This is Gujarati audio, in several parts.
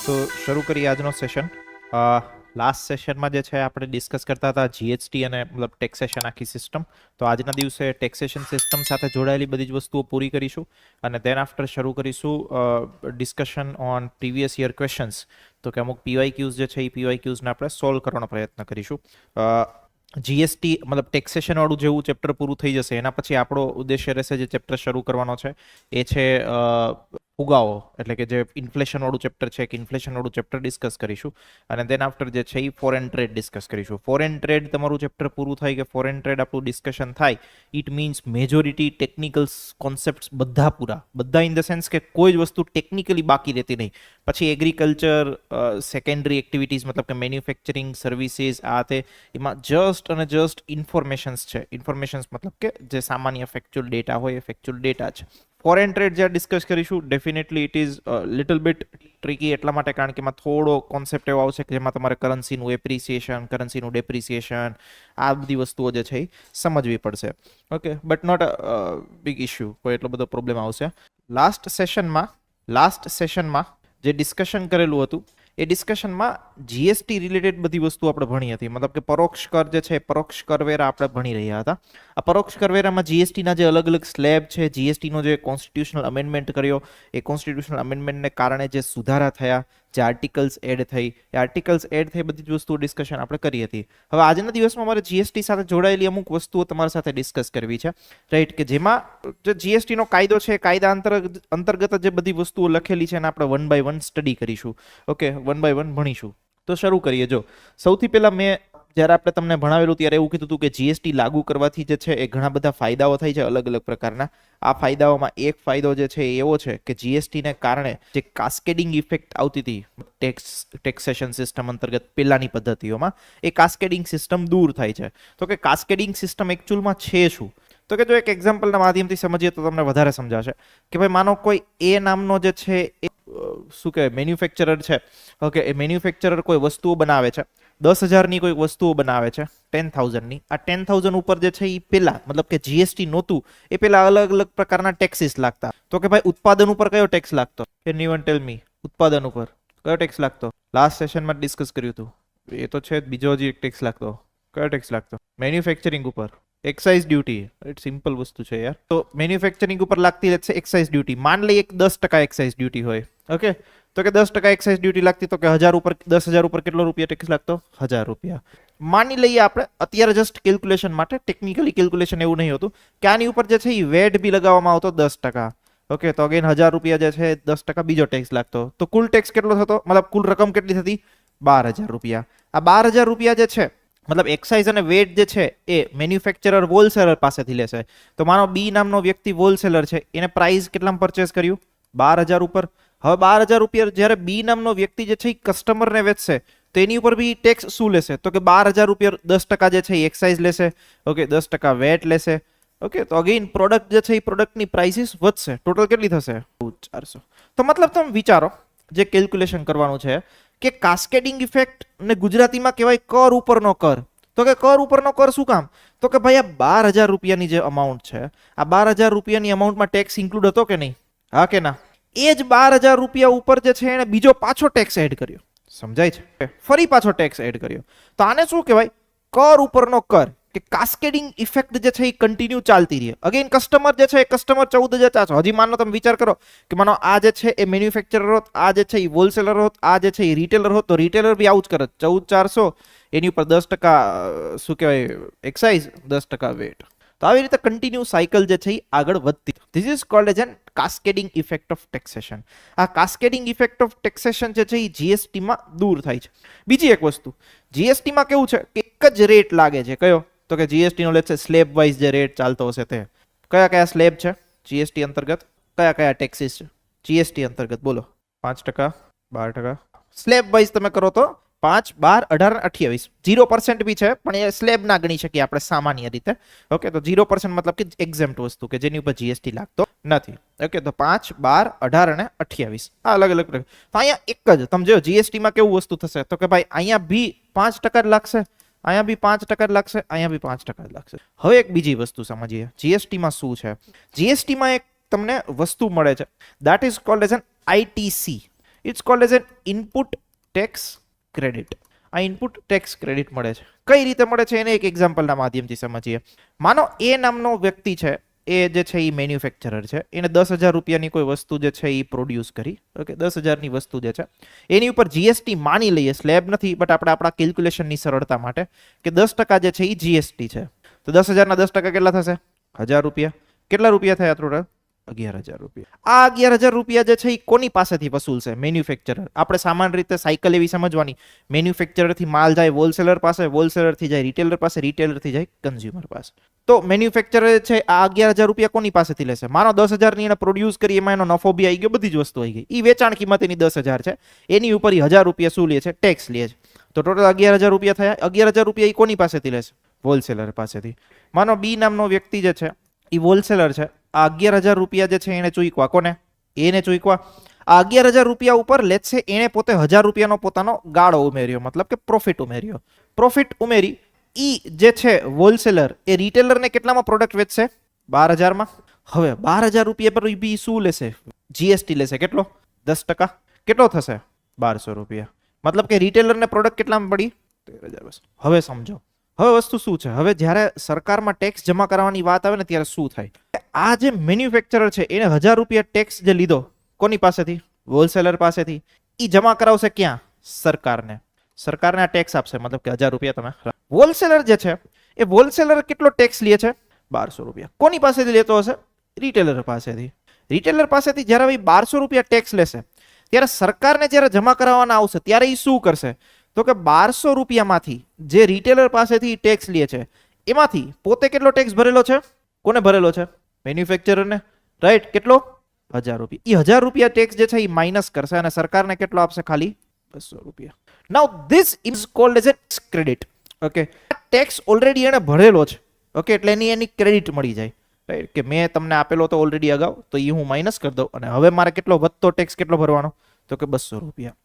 તો શરૂ કરીએ આજનો સેશન. લાસ્ટ સેશનમાં જે છે આપણે ડિસ્કસ કરતા હતા જીએસટી અને મતલબ ટેક્સેશન આખી સિસ્ટમ. તો આજના દિવસે ટેક્સેશન સિસ્ટમ સાથે જોડાયેલી બધી જ વસ્તુઓ પૂરી કરીશું અને દેન આફ્ટર શરૂ કરીશું discussion on previous year questions. તો કે અમુક પીવાયક્યુઝ જે છે એ પીવાયક્યુઝને આપણે સોલ્વ કરવાનો પ્રયત્ન કરીશું. જીએસટી મતલબ ટેક્સેશન વાળું જેવું ચેપ્ટર પૂરું થઈ જશે એના પછી આપણો ઉદ્દેશ્ય રહેશે જે ચેપ્ટર શરૂ કરવાનો છે એ છે ફુગાવો, એટલે કે જે ઇન્ફ્લેશન વાળું ચેપ્ટર છે કે ઇન્ફ્લેશન વાળું ચેપ્ટર ડિસ્કસ કરીશું અને દેન આફ્ટર જે છે એ ફોરેન ટ્રેડ ડિસ્કસ કરીશું. ફોરેન ટ્રેડ તમારું ચેપ્ટર પૂરું થાય કે ફોરેન ટ્રેડ આપણું ડિસ્કશન થાય, it means majority technical concept બધા ઇન ધ સેન્સ કે કોઈ જ વસ્તુ ટેકનિકલી બાકી રહેતી નહીં. પછી એગ્રીકલ્ચર, સેકન્ડરી એક્ટિવિટીઝ મતલબ કે મેન્યુફેક્ચરિંગ, સર્વિસીસ, આ તે એમાં જસ્ટ ઇન્ફોર્મેશન્સ છે. ઇન્ફોર્મેશન્સ મતલબ કે જે સામાન્ય ફેક્ચ્યુઅલ ડેટા હોય એ ફેક્ચ્યુઅલ ડેટા છે. ફોરેન ટ્રેડ જ્યાં ડિસ્કસ કરીશું definitely it is little bit tricky, એટલા માટે કારણ કે એમાં થોડો કોન્સેપ્ટ એવો આવશે કે જેમાં તમારે કરન્સીનું એપ્રિસિએશન, કરન્સીનું ડેપ્રિસિએશન, આ બધી વસ્તુઓ જે છે એ સમજવી પડશે. Okay, but not a big issue, કોઈ એટલો બધો પ્રોબ્લેમ આવશે. લાસ્ટ સેશનમાં જે ડિસ્કશન કરેલું હતું એ ડિસ્કશનમાં જીએસટી રિલેટેડ બધી વસ્તુ આપણે ભણી હતી. મતલબ કે પરોક્ષ કર જે છે પરોક્ષ કરવેરા આપણે ભણી રહ્યા હતા. આ પરોક્ષ કરવેરામાં જીએસટીના જે અલગ અલગ સ્લેબ છે, જીએસટીનો જે કોન્સ્ટિટ્યુશનલ અમેન્ડમેન્ટ કર્યો એ કોન્સ્ટિટ્યુશનલ અમેન્ડમેન્ટને કારણે જે સુધારા થયા, જે આર્ટિકલ્સ એડ થઈ બધી જ વસ્તુઓ ડિસ્કશન આપણે કરી હતી. હવે આજના દિવસમાં મારે જીએસટી સાથે જોડાયેલી અમુક વસ્તુઓ તમારી સાથે ડિસ્કસ કરવી છે, રાઈટ? કે જેમાં જે જીએસટીનો કાયદો છે, કાયદા અંતર્ગત જે બધી વસ્તુઓ લખેલી છે એને આપણે વન બાય વન સ્ટડી કરીશું. ઓકે, વન બાય વન ભણીશું. તો શરૂ કરીએ. જો સૌથી પહેલા મેં જ્યારે આપણે તમને ભણાવેલું ત્યારે એવું કીધું હતું કે જીએસટી લાગુ કરવાથી જે છે એ ઘણા બધા ફાયદાઓ થાય છે, અલગ અલગ પ્રકારના. આ ફાયદાઓમાં એક ફાયદો જે છે એ એવો છે કે જીએસટીને કારણે જે કાસ્કેડિંગ ઇફેક્ટ આવતી હતી ટેક્સેશન સિસ્ટમ અંતર્ગત પહેલાની પદ્ધતિઓમાં, એ કાસ્કેડિંગ સિસ્ટમ દૂર થાય છે. તો કે કાસ્કેડિંગ સિસ્ટમ એકચ્યુઅલમાં છે શું? તો કે જો એક એક્ઝામ્પલના માધ્યમથી સમજીએ તો તમને વધારે સમજાશે. કે ભાઈ માનો કોઈ એ નામનો જે છે એ શું કહેવાય મેન્યુફેક્ચરર છે. ઓકે, એ મેન્યુફેક્ચરર કોઈ વસ્તુઓ બનાવે છે, 10,000ની કોઈ વસ્તુઓ બનાવે છે, 10,000ની. આ 10,000 ઉપર જે છે એ પહેલા મતલબ કે જીએસટી નહોતું એ પહેલા અલગ અલગ પ્રકારના ટેક્સીસ લાગતા. તો કે ભાઈ ઉત્પાદન ઉપર કયો ટેક્સ લાગતો? કેન યુ ટેલ મી? ઉત્પાદન ઉપર કયો ટેક્સ લાગતો? લાસ્ટ સેશનમાં ડિસ્કસ કર્યું હતું એ તો છે. બીજો હજી એક ટેક્સ લાગતો. કયો ટેક્સ લાગતો? મેન્યુફેક્ચરિંગ ઉપર એક્સાઇઝ ડ્યુટી. ઇટ સિમ્પલ વસ્તુ છે યાર. તો મેન્યુફેક્ચરિંગ ઉપર લાગતી છે એક્સાઇઝ ડ્યુટી. માન લઈએ 10% એક્સાઇઝ ડ્યુટી હોય. ઓકે, તો કે 10% એક્સાઇઝ ડ્યુટી લાગતી, તો કે 10,000 ઉપર કેટલો રૂપિયા ટેક્સ લાગતો? 1,000 રૂપિયા. માની લઈએ આપણે અત્યારે જસ્ટ કેલ્ક્યુલેશન માટે, ટેકનિકલી કેલ્ક્યુલેશન એવું નહીં હોતું કે આની ઉપર જે છે એ વેટ બી લગાવવામાં આવતો 10%. ઓકે, તો અગેન 1,000 રૂપિયા જે છે 10% બીજો ટેક્સ લાગતો. તો કુલ ટેક્સ કેટલો થતો? મતલબ કુલ રકમ કેટલી થતી? 12,000 રૂપિયા. આ 12,000 રૂપિયા જે છે મતલબ એક્સાઇઝ અને વેટ જે છે એ મેન્યુફેક્ચરર હોલસેલર પાસેથી લેશે. તો માનો બી નામનો વ્યક્તિ હોલસેલર છે, એને પ્રાઇસ કેટલામાં પરચેસ કર્યું? 12,000 ઉપર. હવે 12,000 રૂપિયા જ્યારે બી નામનો વ્યક્તિ જે છે એ કસ્ટમરને વેચશે તો એની ઉપર બી ટેક્સ શું લેશે? તો કે 12,000 રૂપિયા 10% જે છે એ એક્સાઇઝ લેશે. ઓકે, 10% વેટ લેશે. ઓકે, તો અગેન પ્રોડક્ટ જે છે એ પ્રોડક્ટની પ્રાઇસીસ વધશે. ટોટલ કેટલી થશે? 400. તો મતલબ તમે વિચારો જે કેલ્ક્યુલેશન કરવાનું છે કે કાસ્કેડિંગ ઇફેક્ટ ને ગુજરાતીમાં કહેવાય કર ઉપરનો કર. તો કે કર ઉપરનો કર શું કામ? તો કે ભાઈ આ 12,000 રૂપિયાની જે અમાઉન્ટ છે, આ 12,000 રૂપિયાની અમાઉન્ટમાં ટેક્સ ઇન્ક્લુડ હતો કે નહીં? હા કે ના? એ જ 12,000 રૂપિયા ઉપર જે છે એને બીજો પાછો ટેક્સ એડ કર્યો. સમજાય છે? ફરી પાછો ટેક્સ એડ કર્યો. તો આને શું કહેવાય? કર ઉપરનો કર. કે કાસ્કેડિંગ ઇફેક્ટ જે છે એ કન્ટિન્યુ ચાલતી રહે. અગેન કસ્ટમર જે છે એ કસ્ટમર 14,400. હજી માનો તમે વિચાર કરો કે માનો આ જે છે એ મેન્યુફેક્ચરર હોત, આ જે છે એ હોલસેલર હોત, આ જે છે એ રિટેલર હોત, તો રિટેલર બી આવું જ કરે. 14,400 એની ઉપર 10% શું કહેવાય એક્સાઇઝ, 10% વેટ. તો આવી રીતે કન્ટિન્યુ સાયકલ જે છે એ આગળ વધતી. This is called as N cascading effect of taxation. આ કાસ્કેડિંગ ઇફેક્ટ ઓફ ટેક્સેશન જે છે એ જીએસટીમાં દૂર થાય છે. બીજી એક વસ્તુ, જીએસટીમાં કેવું છે કે એક જ રેટ લાગે છે. કયો? તો કે જીએસટી નો લેટ છે સ્લેબ વાઇઝ જે રેટ ચાલતો હશે તે. કયા કયા સ્લેબ છે જીએસટી અંતર્ગત? કયા કયા ટેક્સીસ છે જીએસટી અંતર્ગત? બોલો. 5%, 12%. સ્લેબ વાઇઝ તમે કરો તો 5, 12, 18, 28. 0% બી છે પણ એ સ્લેબ ના ગણી શકીએ આપણે સામાન્ય રીતે. ઓકે, તો 0% મતલબ કે એક્ઝેમ્પ્ટ વસ્તુ કે જેની ઉપર જીએસટી લાગતો નથી. ઓકે, તો 5, 12, 18 અને 28 આ અલગ અલગ. તો અહીંયા એક જ તમે જો જીએસટીમાં કેવું વસ્તુ થશે તો કે ભાઈ અહીંયા બી 5% લાગશે, અહીંયા બી 5% લાગશે, અહીંયા બી 5% લાગશે. હવે એક બીજી વસ્તુ સમજીએ જીએસટીમાં શું છે. જીએસટીમાં એક તમને વસ્તુ મળે છે, that is called as an ITC. It's called as an input tax credit. આ ઇનપુટ ટેક્સ ક્રેડિટ મળે છે. કઈ રીતે મળે છે એને એક એક્ઝામ્પલના માધ્યમથી સમજીએ. માનો એ નામનો વ્યક્તિ છે, એ જે છે એ મેન્યુફેક્ચરર છે, એને 10,000 રૂપિયાની કોઈ વસ્તુ જે છે એ પ્રોડ્યુસ કરી. ઓકે, 10,000ની વસ્તુ જે છે એની ઉપર જીએસટી માની લઈએ, સ્લેબ નથી બટ આપણે આપણા કેલ્ક્યુલેશનની સરળતા માટે કે 10% જે છે એ જીએસટી છે. તો 10,000ના 10% કેટલા થશે? 1,000 રૂપિયા. કેટલા રૂપિયા થયા ટોટલ? 11,000 રૂપિયા. આ 11,000 રૂપિયા જે છે એ કોની પાસેથી વસૂલશે? મેન્યુફેક્ચરર. આપણે સામાન્ય રીતે સાયકલ એવી સમજવાની, મેન્યુફેક્ચરરથી માલ જાય હોલસેલર પાસે, હોલસેલરથી જાય રિટેલર પાસે, રિટેલરથી જાય કન્ઝ્યુમર પાસે. તો મેન્યુફેક્ચરર છે આ 11,000 રૂપિયા કોની પાસેથી લેશે? માનો 10,000ની એને પ્રોડ્યુસ કરી, એમાં એનો નફો બી આવી ગયો, બધી જ વસ્તુ આવી ગઈ. એ વેચાણ કિંમત એની 10,000 છે, એની ઉપર 1,000 રૂપિયા શું લે છે? ટેક્સ લે છે. તો ટોટલ 11,000 રૂપિયા થયા. 11,000 રૂપિયા એ કોની પાસેથી લેશે? હોલસેલર પાસેથી. માનો બી નામનો વ્યક્તિ જે છે એ હોલસેલર છે. આ 11,000 રૂપિયા જે છે એને ચૂકવા કોને? એને ચૂકવા. આ 11,000 રૂપિયા ઉપર લેટ છે એને પોતે 1,000 રૂપિયાનો પોતાનો ગાળો ઉમેર્યો, મતલબ કે પ્રોફિટ ઉમેર્યો. પ્રોફિટ ઉમેરી ઈ જે છે હોલસેલર એ રિટેલરને કેટલામાં પ્રોડક્ટ વેચશે? 12,000માં. હવે 12,000 રૂપિયા પર બી શું લેશે? જીએસટી લેશે. કેટલો? 10%. કેટલો થશે? 1,200 રૂપિયા. મતલબ કે રિટેલરને પ્રોડક્ટ કેટલામાં પડી? 13,000. હવે સમજો, હવે વસ્તુ શું છે? હવે જ્યારે સરકારમાં ટેક્સ જમા કરવાની વાત આવે ને ત્યારે શું થાય? આ જે મેન્યુફેક્ચરર છે એને 1,000 રૂપિયા ટેક્સ જે લીધો કોની પાસેથી? હોલસેલર પાસેથી. ઈ જમા કરાવશે ક્યાં? સરકારને. સરકારને આ ટેક્સ આપશે, મતલબ કે 1,000 રૂપિયા તમે. હોલસેલર જે છે એ હોલસેલર કેટલો ટેક્સ લે છે? 1,200 રૂપિયા. કોની પાસેથી લેતો હશે? રિટેલર પાસેથી. રિટેલર પાસેથી જ્યારે 1,200 રૂપિયા ટેક્સ લેશે ત્યારે સરકારને જ્યારે જમા કરાવવાના આવશે ત્યારે એ શું કરશે? તો કે 1,200 રૂપિયામાંથી જે રિટેલર પાસેથી ટેક્સ લે છે એમાંથી પોતે કેટલો ટેક્સ ભરેલો છે? કોને ભરેલો છે? મેન્યુફેક્ચરરને. રાઈટ. કેટલો? 1,000 રૂપિયા. એ 1,000 રૂપિયા ટેક્સ જે છે એ માઇનસ કરશે અને સરકારને કેટલો આપશે? ખાલી 200 રૂપિયા. Now this is called as a credit. Okay, tax already એને ભરેલો છે. ઓકે, એટલે એની ક્રેડિટ મળી જાય. રાઈટ, કે મેં તમને આપેલો તો ઓલરેડી અગાઉ, તો એ હું માઇનસ કરી દઉં અને હવે મારે કેટલો વધતો ટેક્સ કેટલો ભરવાનો? તો કે 200 રૂપિયા.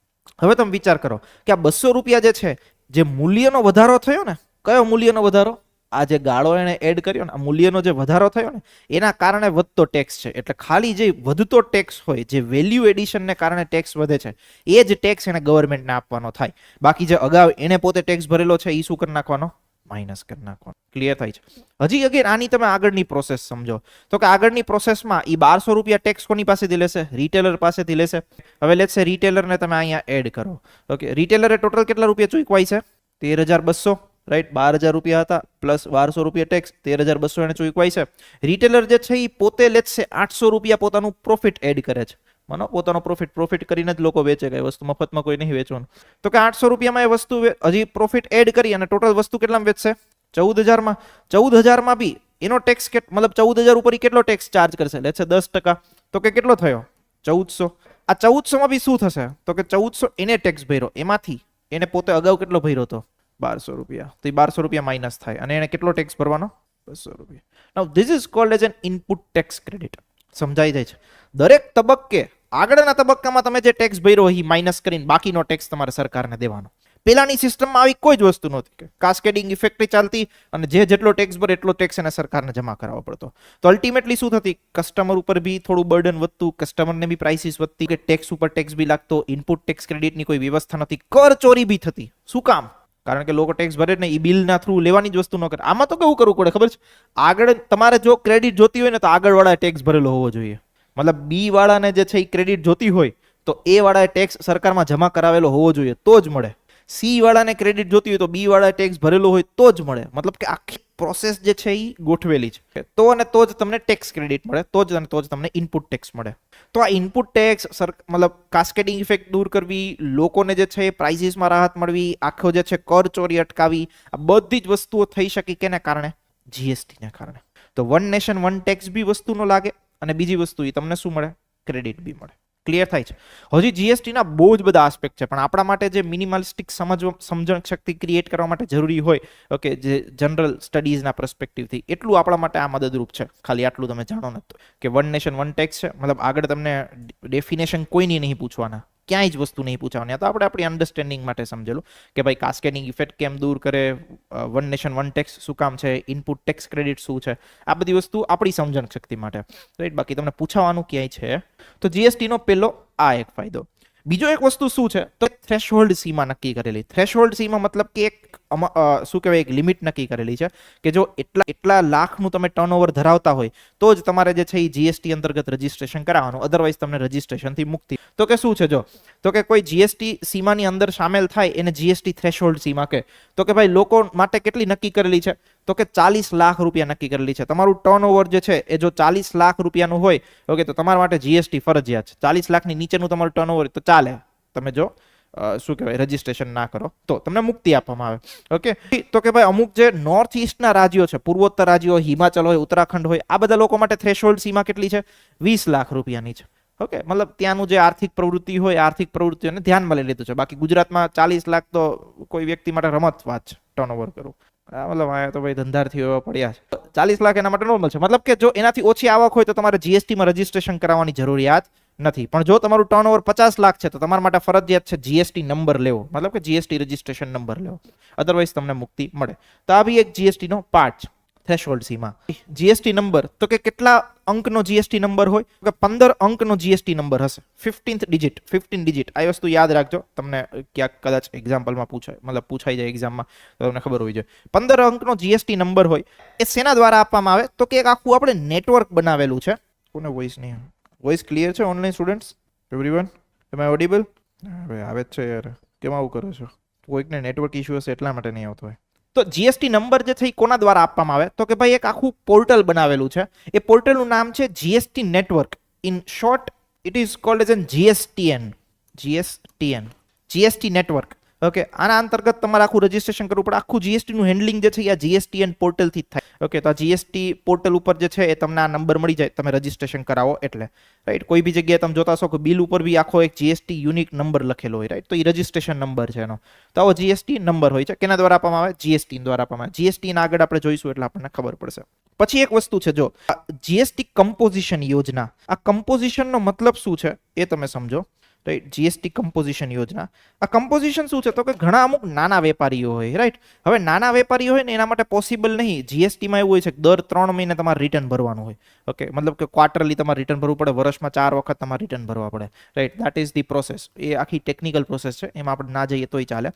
હવે તમે વિચાર કરો કે આ 200 રૂપિયા જે છે, જે મૂલ્યનો વધારો થયો ને, કયો મૂલ્યનો વધારો? આ જે ગાળો એને એડ કર્યો ને, આ મૂલ્યનો જે વધારો થયો ને એના કારણે વધતો ટેક્સ છે. એટલે ખાલી જે વધતો ટેક્સ હોય, જે વેલ્યુ એડિશનને કારણે ટેક્સ વધે છે, એ જ ટેક્સ એને ગવર્મેન્ટને આપવાનો થાય. બાકી જે અગાઉ એને પોતે ટેક્સ ભરેલો છે એ શું કરી નાખવાનો? માઇનસ કરી નાખવાનો. ક્લિયર થાય છે? હજી અગેન આની તમે આગળની પ્રોસેસ સમજો તો કે આગળની પ્રોસેસમાં એ 1,200 રૂપિયા ટેક્સ કોની પાસેથી લેશે? રિટેલર પાસેથી લેશે. હવે લેશે રિટેલરને તમે અહીંયા એડ કરો. ઓકે, રિટેલરે ટોટલ કેટલા રૂપિયા ચૂકવાય છે? 13,200. રાઈટ, 12,000 રૂપિયા હતા પ્લસ 1,200 રૂપિયા ટેક્સ, 13,200 એને ચૂકવાય છે. રિટેલર જે છે એ પોતે લેશે 800 રૂપિયા પોતાનું પ્રોફિટ એડ કરે છે. માનો પોતાનો પ્રોફિટ કરીને જ લોકો વેચે, કઈ વસ્તુ મફતમાં કોઈ નહીં વેચવાનું. તો કે 800 રૂપિયામાં એ વસ્તુ હજી પ્રોફિટ એડ કરી અને ટોટલ વસ્તુ કેટલામાં વેચશે? 14,000માં. 14,000માં બી એનો ટેક્સ મતલબ 14,000 ઉપર કેટલો ટેક્સ ચાર્જ કરશે? લે છે 10%. તો કે કેટલો થયો? 1,400. આ 1,400માં બી શું થશે? તો કે 1,400 એને ટેક્સ ભર્યો, એમાંથી એને પોતે અગાઉ કેટલો ભર્યો હતો? 1,200 રૂપિયા. તો એ 1,200 રૂપિયા માઇનસ થાય અને એને કેટલો ટેક્સ ભરવાનો? 200 રૂપિયા. Now this is called as an input tax credit. સમજાઈ જાય છે? દરેક તબક્કે આગળના તબક્કામાં તમે જે ટેક્સ ભર્યો એ માઇનસ કરીને બાકીનો ટેક્સ તમારે સરકારને દેવાનો. પેલાની સિસ્ટમમાં આવી કોઈ જ વસ્તુ નહોતી કે કાસ્કેડિંગ ઇફેક્ટ ચાલતી અને જે જેટલો ટેક્સ ભરે એટલો ટેક્સ એને સરકારને જમા કરાવવો પડતો. તો અલ્ટિમેટલી શું થતી? કસ્ટમર ઉપર બી થોડું બર્ડન વધતું, કસ્ટમરને બી પ્રાઇસીસ વધતી, કે ટેક્સ ઉપર ટેક્સ બી લાગતો, ઇનપુટ ટેક્સ ક્રેડિટની કોઈ વ્યવસ્થા નથી, કર ચોરી બી થતી. શું કામ? કારણ કે લોકો ટેક્સ ભરે ને એ બિલના થ્રુ લેવાની જ વસ્તુ ન કરે. આમાં તો કેવું કરવું પડે ખબર છે? આગળ તમારે જો ક્રેડિટ જોતી હોય ને તો આગળ વાળા ટેક્સ ભરેલો હોવો જોઈએ. મતલબ બી વાળાને જે છે એ ક્રેડિટ જોતી હોય તો એ વાળાએ ટેક્સ સરકારમાં જમા કરાવેલો હોવો જોઈએ તો જ મળે. સી વાળાને ક્રેડિટ જોતી હોય તો બી વાળાએ ટેક્સ ભરેલો હોય તો જ મળે. મતલબ કે આખી પ્રોસેસ જે છે એ ગોઠવેલી છે. તો અને તો જ તમને ટેક્સ ક્રેડિટ મળે, તો જ તમને ઇનપુટ ટેક્સ મળે. તો આ ઇનપુટ ટેક્સ મતલબ કાસ્કેડિંગ ઇફેક્ટ દૂર કરવી, લોકોને જે છે એ પ્રાઇસીસમાં રાહત મળવી, આખો જે છે કર ચોરી અટકાવી, આ બધી જ વસ્તુઓ થઈ શકી કેને કારણે? જીએસટીને કારણે. તો વન નેશન વન ટેક્સ બી વસ્તુનો લાગે અને બીજી વસ્તુ એ તમને શું મળે? ક્રેડિટ બી મળે. ક્લિયર થાય છે? હજી જીએસટીના બહુ જ બધા આસ્પેક્ટ છે, પણ આપણા માટે જે મિનિમલિસ્ટિક સમજણ શક્તિ ક્રિએટ કરવા માટે જરૂરી હોય, ઓકે, જે જનરલ સ્ટડીઝના પર્સપેક્ટિવથી, એટલું આપણા માટે આ મદદરૂપ છે. ખાલી આટલું તમે જાણો ને કે વન નેશન વન ટેક્સ છે, મતલબ આગળ તમને ડેફિનેશન કોઈની નહીં પૂછવાના, ક્યાંય જ વસ્તુ નહીં પૂછવાની. આ તો આપણે આપણી અન્ડરસ્ટેન્ડિંગ માટે સમજેલું કે ભાઈ કાસ્કેડિંગ ઇફેક્ટ કેમ દૂર કરે, વન નેશન વન ટેક્સ શું કામ છે, ઇનપુટ ટેક્સ ક્રેડિટ શું છે, આ બધી વસ્તુ આપણી સમજણ શક્તિ માટે. રાઈટ, બાકી તમને પૂછવાનું ક્યાંય છે. તો જીએસટીનો પેલો આ એક ફાયદો. બીજો એક વસ્તુ શું છે તો થ્રેશહોલ્ડ સીમા નક્કી કરેલી. થ્રેશહોલ્ડ સીમા મતલબ કે શું કહેવાય, એક લિમિટ નક્કી કરેલી છે કે જો એટલા લાખનું તમે ટર્નઓવર ધરાવતા હોય તો જ તમારે જે છે એ જીએસટી અંતર્ગત રજીસ્ટ્રેશન કરાવવાનું, અધરવાઇઝ તમને રજીસ્ટ્રેશનથી મુક્તિ. તો કે શું છે, જો તો કે કોઈ જીએસટી સીમાની અંદર સામેલ થાય એને જીએસટી થ્રેશહોલ્ડ સીમા કે. તો કે ભાઈ લોકો માટે કેટલી નક્કી કરેલી છે તો કે 40 લાખ રૂપિયા નક્કી કરેલી છે. તમારું ટર્નઓવર જે છે એ જો 40 લાખ રૂપિયાનું હોય ઓકે તો તમારા માટે જીએસટી ફરજિયાત છે. 40 લાખની નીચેનું તમારું ટર્નઓવર તો ચાલે, તમે જો શું કહેવાય રજીસ્ટ્રેશન ના કરો તો તમને મુક્તિ આપવામાં આવે. ઓકે, તો કે ભાઈ અમુક જે નોર્થ ઈસ્ટના રાજ્યો છે, પૂર્વોત્તર રાજ્યો, હિમાચલ હોય, ઉત્તરાખંડ હોય, આ બધા લોકો માટે થ્રેશહોલ્ડ સીમા કેટલી છે? 20 લાખ રૂપિયાની છે. ઓકે, મતલબ ત્યાંનું જે આર્થિક પ્રવૃત્તિ હોય, આર્થિક પ્રવૃત્તિઓને ધ્યાનમાં લઈ લીધું છે. બાકી ગુજરાતમાં 40 લાખ તો કોઈ વ્યક્તિ માટે રમત વાત છે ટર્નઓવર કરવું. મતલબ આ તો ભાઈ ધંધાર્થીઓ પડ્યા છે. 40 લાખ એના માટે નોર્મલ છે. મતલબ કે જો એનાથી ઓછી આવક હોય તો તમારે જીએસટીમાં રજીસ્ટ્રેશન કરાવવાની જરૂરિયાત નથી. પણ જો તમારું ટર્નઓવર 50 લાખ છે તો તમારા માટે ફરજિયાત છે જીએસટી નંબર લેવો, મતલબ કે જીએસટી રજીસ્ટ્રેશન નંબર લેવો, અધરવાઇઝ તમને મુક્તિ મળે. તો આ બી એક જીએસટી નો પાર્ટ છે. થ્રેશહોલ્ડ સીમા, જીએસટી નંબર તો કે કેટલા અંકનો જીએસટી નંબર હોય કે 15 અંકનો જીએસટી નંબર હશે. 15th digit. આ વસ્તુ યાદ રાખજો, તમને ક્યાંક કદાચ એક્ઝામ્પલમાં પૂછાય, મતલબ પૂછાઈ જાય એક્ઝામમાં તો તમને ખબર હોવી જોઈએ. 15 અંકનો જીએસટી નંબર હોય એ શેના દ્વારા આપવામાં આવે તો કે એક આખું આપણે નેટવર્ક બનાવેલું છે. કોને વોઇસ નહીં? વોઇસ ક્લિયર છે online students? Everyone am I audible? હવે આવે જ છે યાર, કેમ આવું કરો છો? કોઈકને નેટવર્ક ઇશ્યુ હશે એટલા માટે નહીં આવતો હોય. તો જીએસટી નંબર જે છે એ કોના દ્વારા આપવામાં આવે તો કે ભાઈ એક આખું પોર્ટલ બનાવેલું છે. એ પોર્ટલનું નામ છે GST network. In short it is called as an GST network. Okay, આના અંતર્ગત તમારે આખું રજીસ્ટ્રેશન કરવું પડે. આખું જીએસટી નું હેન્ડલિંગ જે છે એ જીએસટીએન પોર્ટલ થી થાય. ઓકે, તો આ જીએસટી પોર્ટલ ઉપર જે છે એ તમને આ નંબર મળી જાય તમે રજીસ્ટ્રેશન કરાવો એટલે, રાઈટ. કોઈ બી જગ્યાએ તમે જોતા હશો કે બિલ ઉપર બી આખો એક જીએસટી યુનિક નંબર લખેલો હોય, રાઈટ. તો એ રજીસ્ટ્રેશન નંબર છે એનો. તો આવો જીએસટી નંબર હોય છે. કેના દ્વારા આપવામાં આવે? જીએસટી દ્વારા આપવામાં આવે. જીએસટી ના આગળ આપણે જોઈશું એટલે આપણને ખબર પડશે. પછી એક વસ્તુ છે, જો જીએસટી કમ્પોઝિશન યોજના. આ કમ્પોઝિશન નો મતલબ શું છે એ તમે સમજો, રાઈટ. જીએસટી કમ્પોઝિશન યોજના. આ કમ્પોઝિશન શું છે તો કે ઘણા અમુક નાના વેપારીઓ હોય, રાઈટ. હવે નાના વેપારીઓ હોય ને એના માટે પોસિબલ નહીં. જીએસટીમાં એવું હોય છે કે દર 3 મહિને તમારે રિટર્ન ભરવાનું હોય. ઓકે, મતલબ કે ક્વાર્ટરલી તમારે રિટર્ન ભરવું પડે, વર્ષમાં 4 વખત તમારે રિટર્ન ભરવા પડે, right. That is the process. એ આખી ટેકનિકલ પ્રોસેસ છે, એમાં આપણે ના જઈએ તોય ચાલે.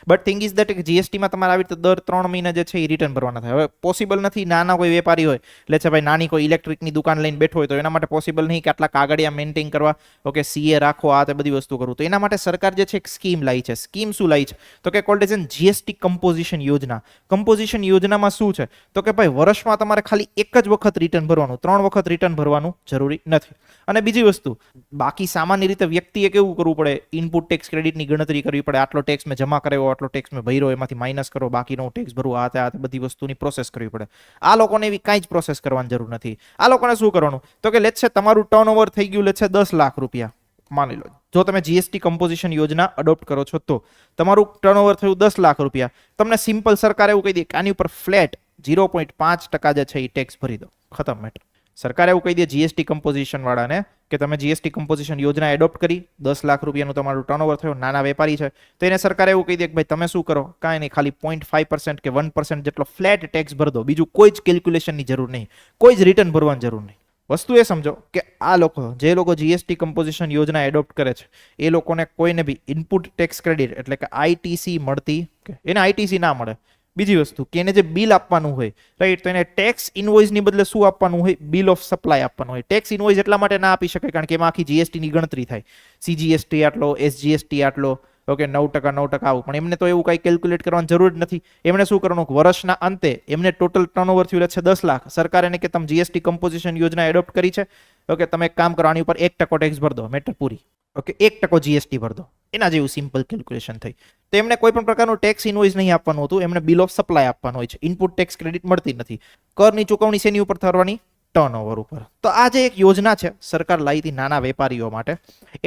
બટ થિંગ ઇઝ ધેટ જીએસટીમાં તમારે આવી રીતે દર 3 મહિને જે છે એ રિટર્ન ભરવાના થાય. હવે પોસિબલ નથી. નાના કોઈ વેપારી હોય, એટલે છે ભાઈ નાની કોઈ ઇલેક્ટ્રિકની દુકાન લઈને બેઠો હોય તો એના માટે પોસિબલ નહીં કે આટલા કાગળિયા મેન્ટેન કરવા, ઓકે, સીએ રાખો, આ તે બધી વસ્તુ કરું. તો એના માટે સરકાર જે છે એક સ્કીમ લાવી છે. સ્કીમ શું લાવી છે તો કે cold as an GST composition યોજના. કમ્પોઝિશન યોજનામાં શું છે તો કે ભાઈ વર્ષમાં તમારે ખાલી એક જ વખત રિટર્ન ભરવાનું, 3 વખત રિટર્ન ભરવાનું જરૂરી નથી. અને બીજી વસ્તુ, બાકી સામાન્ય રીતે વ્યક્તિએ કેવું કરવું પડે? ઇનપુટ ટેક્સ ક્રેડિટની ગણતરી કરવી પડે. આટલો ટેક્સ મેં જમા કરાવ્યો, આટલો ટેક્સ મેં ભર્યો, એમાંથી માઇનસ કરો, બાકીનો ટેક્સ ભરવું, આ બધી વસ્તુની પ્રોસેસ કરવી પડે. આ લોકોને એવી કાંઈ જ પ્રોસેસ કરવાની જરૂર નથી. આ લોકોને શું કરવાનું તો કે લેટ્સ સે તમારું ટર્નઓવર થઈ ગયું લેટ્સ સે 10 લાખ રૂપિયા માની લો. જો તમે જીએસટી કમ્પોઝિશન યોજના અડોપ્ટ કરો છો તો તમારું ટર્નઓવર થયું 10 લાખ રૂપિયા. તમને સિમ્પલ સરકાર એવું કહી દે કે આની ઉપર ફ્લેટ 0.5% જે છે એ ટેક્સ ભરી દો, ખતમ મેટર. સરકાર એવું કહી દે જીએસટી કમ્પોઝિશન વાળાને કે તમે જીએસટી કમ્પોઝિશન યોજના એડોપ્ટ કરી, 10 લાખ રૂપિયાનું તમારું ટર્નઓવર થયું, નાના વેપારી છે તો એને સરકારે એવું કહી દે કે ભાઈ તમે શું કરો? કાંઈ નહીં, ખાલી 0.5% કે 1% જેટલો ફ્લેટ ટેક્સ ભરી દો. બીજું કોઈ જ કેલ્ક્યુલેશનની જરૂર નહીં, કોઈ જ રિટર્ન ભરવાની જરૂર નહીં. વસ્તુ એ સમજો કે આ લોકો જે લોકો જીએસટી કમ્પોઝિશન યોજના એડોપ્ટ કરે છે એ લોકોને કોઈને બી ઇનપુટ ટેક્સ ક્રેડિટ એટલે કે આઈટીસી મળતી, એને આઈટીસી ના મળે. બીજી વસ્તુ કે એને જે બિલ આપવાનું હોય, રાઈટ, તો એને ટેક્સ ઇનવોઇસની બદલે શું આપવાનું હોય? બિલ ઓફ સપ્લાય આપવાનું હોય. ટેક્સ ઇનવોઇસ એટલા માટે ના આપી શકે કારણ કે એમાં આખી જીએસટીની ગણતરી થાય. સીજીએસટી આટલો, એસજીએસટી આટલો, ઓકે, 9% આવું. પણ એમને તો એવું કાંઈ કેલ્ક્યુલેટ કરવાની જરૂર જ નથી. એમને શું કરવાનું? વર્ષના અંતે એમને ટોટલ ટર્નઓવર થયું છે 10 લાખ. સરકાર એને કે તમે જીએસટી કમ્પોઝિશન યોજના એડોપ્ટ કરી છે, ઓકે, તમે એક કામ કરો, આની ઉપર 1% ટેક્સ ભર દો, મેટર પૂરી. ઓકે, 1% જીએસટી ભર દો. એના જેવું સિમ્પલ કેલ્ક્યુલેશન થઈ. તો એમને કોઈ પણ પ્રકારનું ટેક્સ ઇનવોઇસ નહીં આપવાનું હતું, એમને બિલ ઓફ સપ્લાય આપવાનું હોય છે. ઇનપુટ ટેક્સ ક્રેડિટ મળતી નથી. કરની ચૂકવણી શેની ઉપર થવાની? ટર્નઓવર ઉપર. તો આ જે એક યોજના છે સરકાર લાવી હતી નાના વેપારીઓ માટે,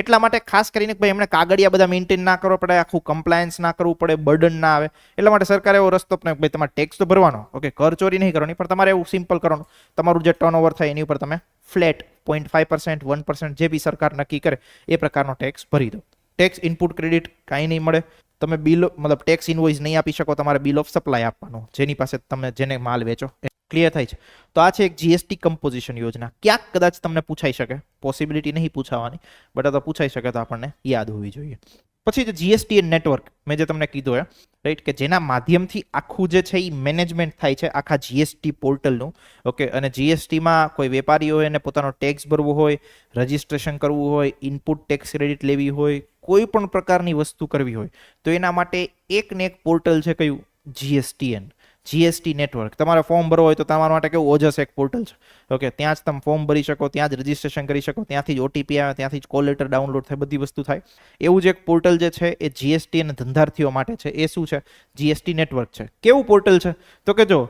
એટલા માટે ખાસ કરીને ભાઈ એમને કાગળિયા બધા મેન્ટેન ના કરવો પડે, આખું કમ્પ્લાયન્સ ના કરવું પડે, બર્ડન ના આવે, એટલા માટે સરકારે એવો રસ્તો અપનાવ્યો ભાઈ તમારે ટેક્સ તો ભરવાનો, ઓકે, કર ચોરી નહીં કરવાની, પણ તમારે એવું સિમ્પલ કરવાનું, તમારું જે ટર્નઓવર થાય એની ઉપર તમે ફ્લેટ 0.5%, 1% જે બી સરકાર નક્કી કરે એ પ્રકારનો ટેક્સ ભરી દો. ટેક્સ ઇનપુટ ક્રેડિટ કાંઈ નહીં મળે. તમે બિલ મતલબ ટેક્સ ઇનવોઇસ નહીં આપી શકો, તમારે બિલ ઓફ સપ્લાય આપવાનું જેની પાસે તમે જેને માલ વેચો. ક્લિયર થાય છે? તો આ છે એક જીએસટી કમ્પોઝિશન યોજના. ક્યાંક કદાચ તમને પૂછાઈ શકે, પોસિબિલિટી નહીં પૂછાવાની, બટ આ તો પૂછાઈ શકે તો આપણને યાદ હોવી જોઈએ. પછી જે જીએસટી નેટવર્ક મેં જે તમને કીધું રાઈટ, કે જેના માધ્યમથી આખું જે છે એ મેનેજમેન્ટ થાય છે આખા જીએસટી પોર્ટલનું. ઓકે, અને જીએસટીમાં કોઈ વેપારી હોય એને પોતાનો ટેક્સ ભરવો હોય, રજિસ્ટ્રેશન કરવું હોય, ઇનપુટ ટેક્સ ક્રેડિટ લેવી હોય, કોઈ પણ પ્રકારની વસ્તુ કરવી હોય તો એના માટે એક ને એક પોર્ટલ છે. કયું? GSTN, GST network. તમારે ફોર્મ ભરવો હોય તો તમારા માટે કેવું ઓજસ એક પોર્ટલ છે. ઓકે, ત્યાં જ તમે ફોર્મ ભરી શકો, ત્યાં જ રજીસ્ટ્રેશન કરી શકો, ત્યાંથી જ ઓટીપી આવે, ત્યાંથી જ કોલ લેટર ડાઉનલોડ થાય, બધી વસ્તુ થાય. એવું જ એક પોર્ટલ જે છે એ જીએસટી અને ધંધાર્થીઓ માટે છે. એ શું છે? જીએસટી નેટવર્ક છે. કેવું પોર્ટલ છે? તો કે જો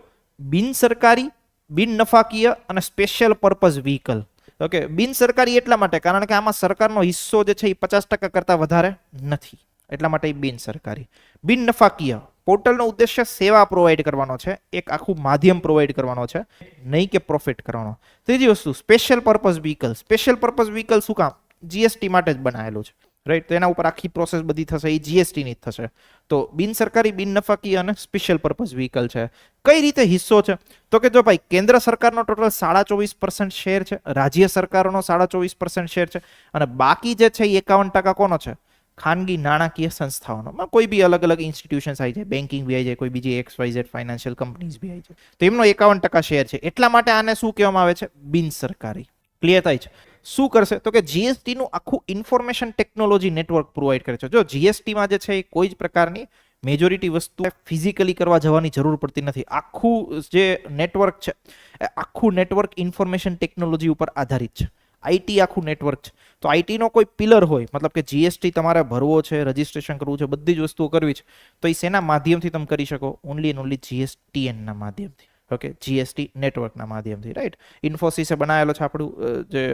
બિન સરકારી, બિન નફાકીય અને સ્પેશિયલ પર્પઝ વ્હીકલ. ઓકે, બિન સરકારી એટલા માટે કારણ કે આમાં સરકારનો હિસ્સો જે છે એ 50% કરતા વધારે નથી, એટલા માટે એ બિન સરકારી. બિન નફાકીય, પોર્ટલનો ઉદ્દેશ્ય સેવા પ્રોવાઈડ કરવાનો છે, એક આખું માધ્યમ પ્રોવાઈડ કરવાનો છે, નહીં કે પ્રોફિટ કરવાનો. ત્રીજી વસ્તુ special purpose vehicle. Special purpose vehicle શું કામ? જીએસટી માટે જ બનાવેલું છે, રાઈટ. તો એના ઉપર આખી પ્રોસેસ બધી થશે એ જીએસટી ની જ થશે. તો બિન સરકારી, બિન નફાકીય અને સ્પેશિયલ પર્પઝ વ્હીકલ છે. કઈ રીતે હિસ્સો છે? તો કે જો ભાઈ કેન્દ્ર સરકારનો ટોટલ 24.5% શેર છે, રાજ્ય સરકારોનો 24.5% શેર છે, અને બાકી જે છે એ 51% કોનો છે? ખાનગી નાણાકીય સંસ્થાઓનો. કોઈ બી અલગ અલગ ઇન્સ્ટિટ્યુશન્સ આવી જાય, બેન્કિંગ બી આવી જાય, કોઈ બીજી XYZ ફાઇનાન્શિયલ કંપનીઝ બી આવી જાય, તો એમનો 51% શેર છે. એટલા માટે આને શું કહેવામાં આવે છે? બિન સરકારી. ક્લિયર થાય છે? શું કરશે? તો કે જીએસટી નું આખું ઇન્ફોર્મેશન ટેકનોલોજી નેટવર્ક પ્રોવાઈડ કરે છે. જો જીએસટીમાં જે છે એ કોઈ જ પ્રકારની મેજોરિટી વસ્તુ ફિઝિકલી કરવા જવાની જરૂર પડતી નથી. આખું જે નેટવર્ક છે આખું નેટવર્ક ઇન્ફોર્મેશન ટેકનોલોજી ઉપર આધારિત છે. આઈટી આખું નેટવર્ક છે. તો આઈટીનો કોઈ પિલર હોય, મતલબ કે જીએસટી તમારે ભરવો છે, રજીસ્ટ્રેશન કરવું છે, બધી જ વસ્તુઓ કરવી છે, તો એ શેના માધ્યમથી તમે કરી શકો? ઓનલી એન્ડ ઓનલી જીએસટીએનના માધ્યમથી. ઓકે, જીએસટી નેટવર્કના માધ્યમથી, રાઈટ. ઇન્ફોસિસે બનાવેલો છે આપણું જે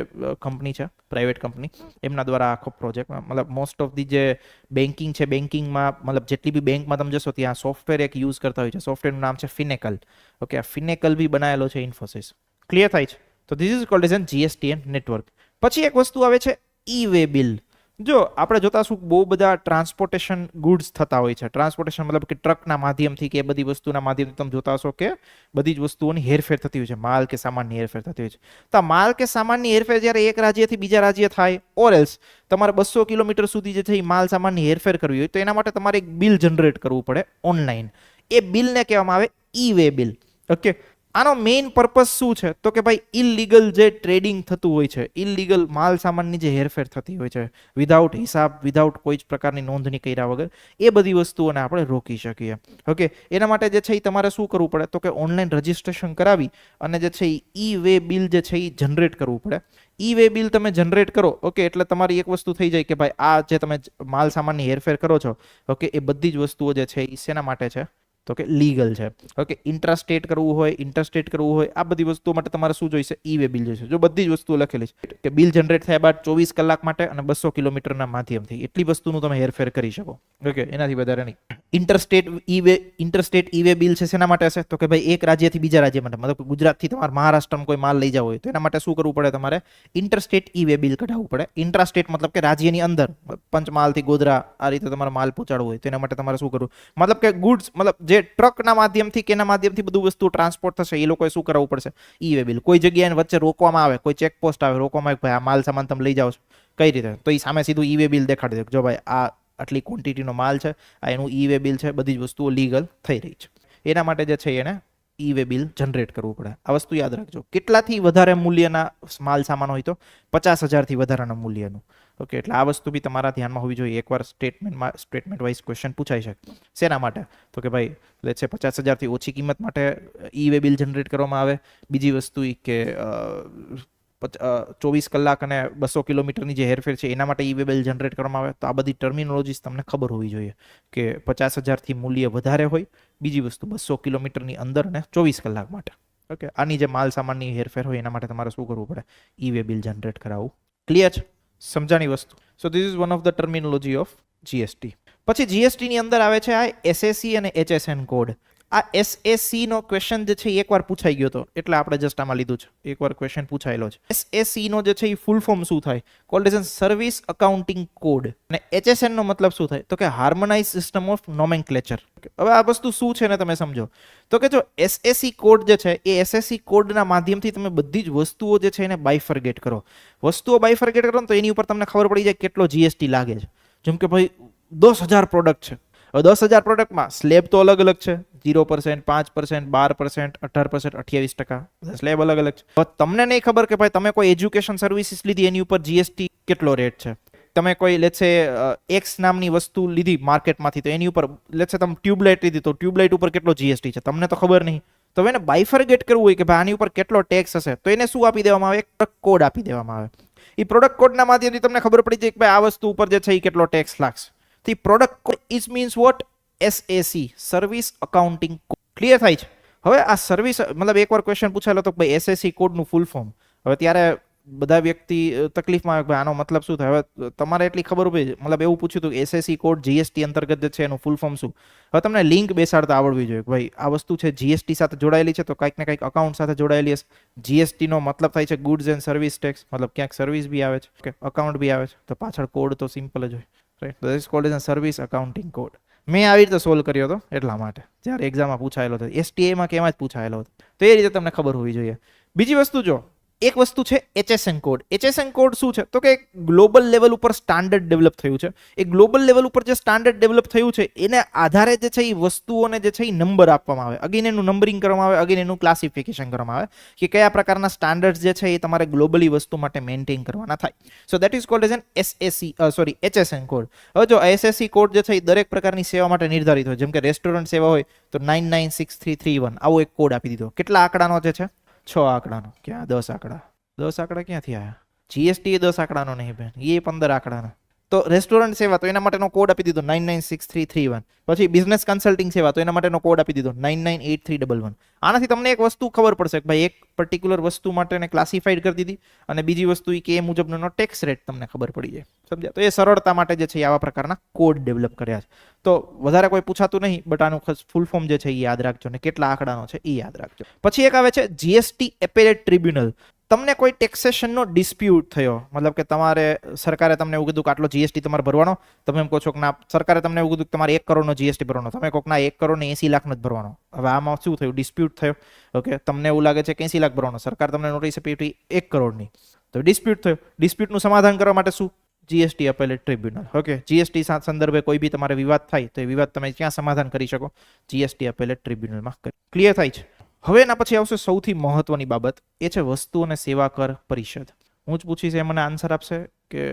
કંપની છે, પ્રાઇવેટ કંપની, એમના દ્વારા આખો પ્રોજેક્ટ. મતલબ મોસ્ટ ઓફ ધી જે બેન્કિંગ છે, બેન્કિંગમાં મતલબ જેટલી બી બેંકમાં તમે જશો ત્યાં સોફ્ટવેર એક યુઝ કરતા હોય છે. સોફ્ટવેરનું નામ છે ફિનેકલ. ઓકે, આ ફિનેકલ બી બનાવેલો છે ઇન્ફોસિસ. ક્લિયર થાય છે? તો this is called as an GSTN network. પછી એક વસ્તુ આવે છે ઈ વે બિલ. જો આપણે જોતા શું બહુ બધા ટ્રાન્સપોર્ટેશન ગુડ્સ થતા હોય છે. ટ્રાન્સપોર્ટેશન મતલબ કે ટ્રકના માધ્યમથી કે બધી વસ્તુના માધ્યમથી તમે જોતા હશો કે બધી જ વસ્તુઓની હેરફેર થતી હોય છે, માલ કે સામાનની હેરફેર થતી હોય છે. તો માલ કે સામાનની હેરફેર જ્યારે એક રાજ્યથી બીજા રાજ્ય થાય, ઓર એલ્સ તમારે 200 કિલોમીટર સુધી જે છે એ માલ સામાનની હેરફેર કરવી હોય તો એના માટે તમારે એક બિલ જનરેટ કરવું પડે ઓનલાઈન. એ બિલને કહેવામાં આવે ઈ વે બિલ. ઓકે, આનો મેઇન પર્પસ શું છે? તો કે ભાઈ ઇલીગલ જે ટ્રેડિંગ થતું હોય છે, ઇલીગલ માલ સામાનની જે હેરફેર થતી હોય છે, વિધાઉટ હિસાબ, વિધાઉટ કોઈ જ પ્રકારની નોંધણી કર્યા વગર, એ બધી વસ્તુઓને આપણે રોકી શકીએ. ઓકે, એના માટે જે છે એ તમારે શું કરવું પડે? તો કે ઓનલાઈન રજીસ્ટ્રેશન કરાવી અને જે છે એ ઈ વે બિલ જે છે એ જનરેટ કરવું પડે. ઈ વે બિલ તમે જનરેટ કરો, ઓકે, એટલે તમારી એક વસ્તુ થઈ જાય કે ભાઈ આ જે તમે માલ સામાનની હેરફેર કરો છો, ઓકે, એ બધી જ વસ્તુઓ જે છે એ શેના માટે છે? તો કે લીગલ છે. ઓકે, ઇન્ટ્રાસ્ટેટ કરવું હોય, ઇન્ટરસ્ટેટ કરવું હોય, આ બધી વસ્તુઓ માટે તમારે શું જોઈશે? ઈ વે બિલ જોઈશે. જો બધી જ વસ્તુઓ લખેલી છે કે બિલ જનરેટ થયા બાદ 24 કલાક માટે અને 200 કિલોમીટરના માધ્યમથી એટલી વસ્તુનું તમે હેરફેર કરી શકો. ઓકે, એનાથી વધારે નહીં. ઇન્ટરસ્ટેટ ઈ વે બિલ છે શેના માટે હશે? તો કે ભાઈ એક રાજ્યથી બીજા રાજ્ય માટે, મતલબ ગુજરાતથી તમારે મહારાષ્ટ્રમાં કોઈ માલ લઈ જવો હોય તો એના માટે શું કરવું પડે? તમારે ઇન્ટરસ્ટેટ ઈ વે બિલ કઢાવવું પડે. ઇન્ટ્રાસ્ટેટ મતલબ કે રાજ્યની અંદર, પંચમહાલથી ગોધરા આ રીતે તમારે માલ પહોંચાડવો હોય તો એના માટે તમારે શું કરવું? મતલબ કે ગુડ્સ, મતલબ જે ટ્રકના માધ્યમથી કેના માધ્યમથી બધું વસ્તુ ટ્રાન્સપોર્ટ થશે એ લોકોએ શું કરાવવું પડશે? ઈ વે બિલ. કોઈ જગ્યાએ વચ્ચે રોકવામાં આવે, કોઈ ચેકપોસ્ટ આવે, રોકવામાં આવે, ભાઈ આ માલ સામાન તમે લઈ જાઓ છો, કઈ રીતે? તો એ સામે સીધું ઈ વે બિલ દેખાડી દે, જો ભાઈ આ આટલી ક્વોન્ટિટીનો માલ છે, આ એનું ઈ વે બિલ છે, બધી જ વસ્તુઓ લીગલ થઈ રહી છે. એના માટે જે છે એને ઈ વે બિલ જનરેટ કરવું પડે. આ વસ્તુ યાદ રાખજો. કેટલાથી વધારે મૂલ્યના માલ સામાન હોય તો 50,000થી વધારાના મૂલ્યનું. ઓકે, એટલે આ વસ્તુ બી તમારા ધ્યાનમાં હોવી જોઈએ. એકવાર સ્ટેટમેન્ટ વાઇઝ ક્વેશ્ચન પૂછાઈ શકે. શેના માટે? તો કે ભાઈ લેટ્સ સે 50,000થી ઓછી કિંમત માટે ઈ વે બિલ જનરેટ કરવામાં આવે. બીજી વસ્તુ એ કે 24 કલાક અને 200 કિલોમીટરની જે હેરફેર છે એના માટે ઈ વે બિલ જનરેટ કરવામાં આવે. તો આ બધી ટર્મિનોલોજીસ તમને ખબર હોવી જોઈએ કે 50,000થી મૂલ્ય વધારે હોય, બીજી વસ્તુ 200 કિલોમીટરની અંદર અને 24 કલાક માટે. ઓકે, આની જે માલ સામાનની હેરફેર હોય એના માટે તમારે શું કરવું પડે? ઈ વે બિલ જનરેટ કરાવવું. ક્લિયર છે? સમજાણી વસ્તુ. So this is one of the terminology of GST. પછી જીએસટી ની અંદર આવે છે આ એસએસસી અને એચએસએન કોડ. આ એસએસસી નો ક્વેશ્ચન જે છે એ એકવાર પૂછાઈ ગયો હતો એટલે આપણે જસ્ટ આમાં લીધું છે. એકવાર ક્વેશ્ચન પૂછાયેલો છે. એસએસસી નો જે છે એ ફૂલ ફોર્મ શું થાય? Cold as service accounting code. અને એચએસએન નો મતલબ શું થાય? તો કે હાર્મોનાઇઝ સિસ્ટમ ઓફ નોમેનક્લેચર. હવે આ વસ્તુ શું છે ને તમે સમજો. તો કે જો એસએસસી કોડ જે છે એ એસએસસી કોડના માધ્યમથી તમે બધી જ વસ્તુઓ જે છે એને બાયફર્ગેટ કરો. વસ્તુઓ બાયફર્ગેટ કરો ને તો એની ઉપર તમને ખબર પડી જાય કેટલો જીએસટી લાગે છે. જેમ કે ભાઈ 10,000 પ્રોડક્ટ છે. હવે 10,000 પ્રોડક્ટમાં સ્લેબ તો અલગ અલગ છે. 0%, 5%, 12%, 18%, 28%. સ્લેબ અલગ અલગ છે. હવે તમને નહીં ખબર કે ભાઈ તમે કોઈ એજ્યુકેશન સર્વિસીસ લીધી એની ઉપર જીએસટી કેટલો રેટ છે. તમે કોઈ લેટ્સ સે એક્સ નામની વસ્તુ લીધી માર્કેટમાંથી તો એની ઉપર લેટ્સ સે તમે ટ્યુબલાઇટ લીધી તો ટ્યુબલાઇટ ઉપર કેટલો જીએસટી છે તમને તો ખબર નહીં. તો એને બાયફર્ગેટ કરવું હોય કે ભાઈ આની ઉપર કેટલો ટેક્સ હશે તો એને શું આપી દેવામાં આવે? એક કોડ આપી દેવામાં આવે. એ પ્રોડક્ટ કોડના માધ્યમથી તમને ખબર પડી જાય કે ભાઈ આ વસ્તુ ઉપર જે છે એ કેટલો ટેક્સ લાગશે. તો product code is means what? એસએસી, service accounting code. Clear થાય છે? હવે આ સર્વિસ મતલબ એકવાર ક્વેશ્ચન પૂછાયેલો તો ભાઈ એસએસસી કોડનું ફૂલ ફોર્મ. હવે ત્યારે બધા વ્યક્તિ તકલીફમાં આવે કે આનો મતલબ શું થાય. હવે તમારે એટલી ખબર હોય મતલબ એવું પૂછ્યું હતું કે એસએસસી કોડ જીએસટી અંતર્ગત જે છે એનું ફૂલ ફોર્મ શું. હવે તમને લિંક બેસાડતા આવડવી જોઈએ કે ભાઈ આ વસ્તુ છે જીએસટી સાથે જોડાયેલી છે તો કંઈક ને કંઈક અકાઉન્ટ સાથે જોડાયેલી હશે. જીએસટી નો મતલબ થાય છે ગુડ્સ એન્ડ સર્વિસ ટેક્સ, મતલબ ક્યાંક સર્વિસ બી આવે છે, અકાઉન્ટ બી આવે છે, તો પાછળ કોડ તો સિમ્પલ જ હોય. Right, this is called as service accounting code. મેં આવી રીતે સોલ્વ કર્યો હતો એટલા માટે જ્યારે એક્ઝામમાં પૂછાયેલો હતો. એસટીએમાં કેમાં જ પૂછાયેલો હતો તો એ રીતે તમને ખબર હોવી જોઈએ. બીજી વસ્તુ જો એક વસ્તુ છે એચએસએન કોડ. એચએસએન કોડ શું છે? તો કે ગ્લોબલ લેવલ ઉપર સ્ટાન્ડર્ડ ડેવલપ થયું છે. એ ગ્લોબલ લેવલ ઉપર જે સ્ટાન્ડર્ડ ડેવલપ થયું છે એને આધારે જે છે એ વસ્તુઓને જે છે એ નંબર આપવામાં આવે. અગેન એનું નંબરિંગ કરવામાં આવે, અગેન એનું ક્લાસિફિકેશન કરવામાં આવે કે કયા પ્રકારના સ્ટાન્ડર્ડ જે છે એ તમારે ગ્લોબલી વસ્તુ માટે મેન્ટેન કરવાના થાય. So that is called as N SSC HSN code. હવે જો એસએસસી કોડ જે છે એ દરેક પ્રકારની સેવા માટે નિર્ધારિત હોય. જેમ કે રેસ્ટોરન્ટ સેવા હોય તો 996331 આવો એક કોડ આપી દીધો. કેટલા આંકડાનો જે છે? 6 આંકડાનો. ક્યાં 10 આંકડા? 10 આંકડા ક્યાંથી આવ્યા? જીએસટી એ 10 આંકડાનો નહીં બેન, એ 15 આંકડાનો. તો રેસ્ટોરન્ટ સેવા તો એના માટેનો કોડ આપી દીધો 996331. પછી બિઝનેસ કન્સલ્ટિંગ સેવા તો એના માટેનો કોડ આપી દીધો 998311. આનાથી તમને એક વસ્તુ ખબર પડશે કે ભાઈ એક પર્ટિક્યુલર વસ્તુ માટે ક્લાસિફાઈડ કરી દીધી અને બીજી વસ્તુ કે એ મુજબનો ટેક્સ રેટ તમને ખબર પડી જાય. સમજ્યા? તો એ સરળતા માટે જે છે આવા પ્રકારના કોડ ડેવલપ કર્યા છે. તો વધારે કોઈ પૂછાતું નહીં, બટ આનું ફૂલ ફોર્મ જે છે એ યાદ રાખજો ને કેટલા આંકડાનો છે એ યાદ રાખજો. પછી એક આવે છે જીએસટી એપેલેટ ટ્રિબ્યુનલ. તમને કોઈ ટેક્સેશનનો ડિસ્પ્યુટ થયો, મતલબ કે તમારે સરકારે તમને એવું કીધું કે આટલો જીએસટી તમારે ભરવાનો, તમે એમ કહો છો કે ના સરકારે તમને એવું કીધું કે તમારે 1 કરોડનો જીએસટી ભરવાનો, તમે કહો કે ના 1 કરોડ ને 80 લાખનો જ ભરવાનો. હવે આમાં શું થયું? ડિસ્પ્યુટ થયો. ઓકે, તમને એવું લાગે છે કે 80 લાખ ભરવાનો, સરકાર તમને નોટિસ આપી 1 કરોડની, તો ડિસ્પ્યુટ થયો. ડિસ્પ્યુટનું સમાધાન કરવા માટે શું? GST appellate tribunal. Okay, GST સંદર્ભે કોઈ બી તમારે વિવાદ થાય તો એ વિવાદ તમે ક્યાં સમાધાન કરી શકો? GST appellate ટ્રિબ્યુનલમાં. ક્લિયર થાય છે? હવે એના પછી આવશે સૌથી મહત્વની બાબત, એ છે વસ્તુ અને સેવા કર પરિષદ. હું જ પૂછીશ એ મને આન્સર આપશે કે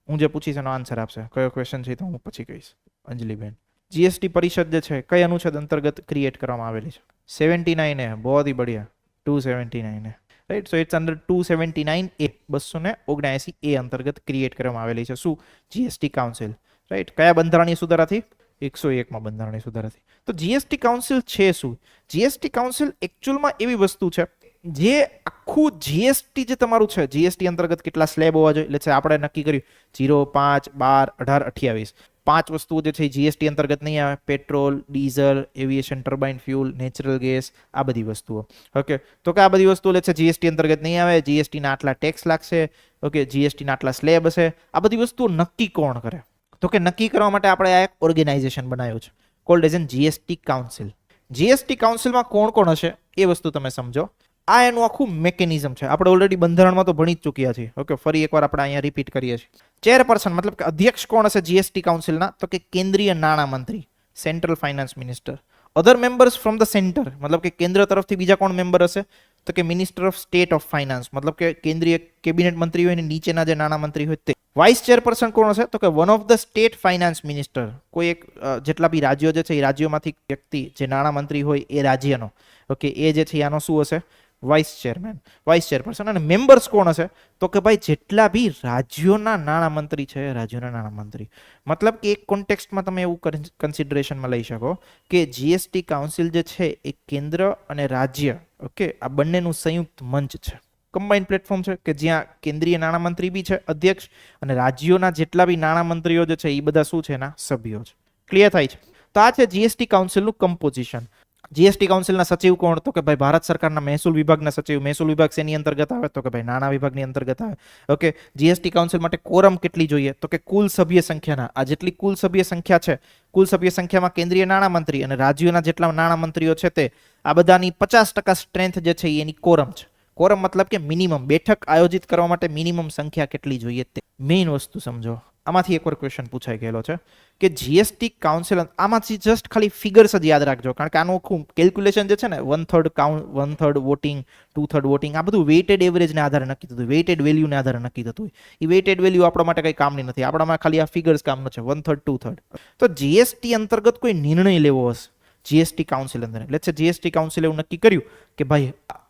હું જે પૂછીશ એનો આન્સર આપશે? કયો ક્વેશ્ચન છે તો હું પછી કહીશ. અંજલિબેન, જીએસટી પરિષદ જે છે કઈ અનુચ્છેદ અંતર્ગત ક્રિએટ કરવામાં આવેલી છે? 79 है. बहुत ही बढ़िया. 279 है. રાઈટ, સો ઇટ્સ અંડર 279 એ 279 એ અંતર્ગત ક્રિએટ કરવામાં આવેલી છે. શું? GST council. રાઈટ, કયા બંધારણીય સુધારાથી? 101માં બંધારણીય સુધારાથી. તો જીએસટી કાઉન્સિલ છે શું? જીએસટી કાઉન્સિલ એકચ્યુઅલમાં એવી વસ્તુ છે જે આખું જીએસટી જે તમારું છે, જીએસટી અંતર્ગત કેટલા સ્લેબ હોવા જોઈએ, એટલે આપણે નક્કી કર્યું 0, 5, 12, 18, 28. 5 વસ્તુઓ જે છે જીએસટી અંતર્ગત નહીં આવે. Petrol, diesel, aviation, turbine fuel, natural gas, આ બધી વસ્તુઓ. ઓકે, તો કે આ બધી વસ્તુઓ છે જીએસટી અંતર્ગત નહીં આવે. જીએસટીના આટલા ટેક્સ લાગશે. ઓકે, જીએસટીના આટલા સ્લેબ હશે. આ બધી વસ્તુઓ નક્કી કોણ કરે? તો કે નક્કી કરવા માટે આપણે આ એક ઓર્ગેનાઇઝેશન બનાવ્યું છે called as an GST council. GST કાઉન્સિલમાં કોણ કોણ હશે એ વસ્તુ તમે સમજો. આ એનું આખું મેકેનિઝમ છે. આપણે ઓલરેડી બંધારણમાં તો ભણી જ ચૂક્યા છીએ. ઓકે, ફરી એકવાર આપણે અહીંયા રિપીટ કરીએ છીએ. ચેરપર્સન મતલબ કે અધ્યક્ષ કોણ હશે જીએસટી કાઉન્સિલના? તો કે કેન્દ્રીય નાણામંત્રી, central finance minister. Other members from the centre મતલબ કે કેન્દ્ર તરફથી બીજા કોણ મેમ્બર હશે? તો કે minister of state of finance મતલબ કે કેન્દ્રીય કેબિનેટ મંત્રી હોય ને નીચેના જે નાણામંત્રી હોય તે. વાઇસ ચેરપર્સન કોણ હશે? તો કે one of the state finance minister. કોઈ એક જેટલા બી રાજ્યો જે છે એ રાજ્યોમાંથી વ્યક્તિ જે નાણામંત્રી હોય એ રાજ્યનો. ઓકે, એ જે છે આનો શું હશે? Vice chairman, vice chairperson. અને મેમ્બર્સ કોણ હશે? તો કે ભાઈ જેટલા બી રાજ્યોના નાણામંત્રી છે, રાજ્યોના નાણામંત્રી. મતલબ કે એક કોન્ટેક્સ્ટમાં તમે એવું કન્સિડરેશનમાં લઈ શકો કે જીએસટી કાઉન્સિલ જે છે એ કેન્દ્ર અને રાજ્ય, ઓકે, આ બંનેનું સંયુક્ત મંચ છે, કમ્બાઇન્ડ પ્લેટફોર્મ છે કે જ્યાં કેન્દ્રીય નાણામંત્રી બી છે અધ્યક્ષ અને રાજ્યોના જેટલા બી નાણામંત્રીઓ જે છે એ બધા શું છે એના સભ્યો છે. ક્લિયર થાય છે? તો આ છે જીએસટી કાઉન્સિલનું કમ્પોઝિશન. જીએસટી કાઉન્સિલના સચિવ કોણ? તો કે ભાઈ ભારત સરકારના મહેસૂલ વિભાગના સચિવ. મહેસૂલ વિભાગ શેની અંતર્ગત આવે? તો કે ભાઈ નાણાં વિભાગની અંતર્ગત આવે. ઓકે, જીએસટી કાઉન્સિલ માટે કોરમ કેટલી જોઈએ? તો કે કુલ સભ્ય સંખ્યાના, આ જેટલી કુલ સભ્ય સંખ્યા છે, કુલ સભ્ય સંખ્યામાં કેન્દ્રીય નાણામંત્રી અને રાજ્યોના જેટલા નાણામંત્રીઓ છે તે આ બધાની 50% સ્ટ્રેન્થ જે છે એની કોરમ છે. કોરમ મતલબ કે મિનિમમ બેઠક આયોજિત કરવા માટે મિનિમમ સંખ્યા કેટલી જોઈએ તે મેઇન વસ્તુ સમજો. આમાંથી એકવાર ક્વેશ્ચન પૂછાઈ ગયેલો છે કે જીએસટી કાઉન્સિલ, આમાંથી જસ્ટ ખાલી ફિગર્સ જ યાદ રાખજો, કારણ કે આનું આખું કેલ્ક્યુલેશન જે છે ને 1/3 વોટિંગ, 2/3 વોટિંગ, આ બધું વેઇટેડ એવરેજને આધારે નક્કી થતું હોય, વેઇટેડ વેલ્યુને આધારે નક્કી થતું હોય. એ વેઇટેડ વેલ્યુ આપણા માટે કંઈ કામની નથી, આપણામાં ખાલી આ ફિગર્સ કામનો છે, 1/3 2/3. તો જીએસટી અંતર્ગત કોઈ નિર્ણય લેવો હશે જીએસટી કાઉન્સિલ અંદર, લેટ્સ સે જીએસટી કાઉન્સિલ એવું નક્કી કર્યું કે ભાઈ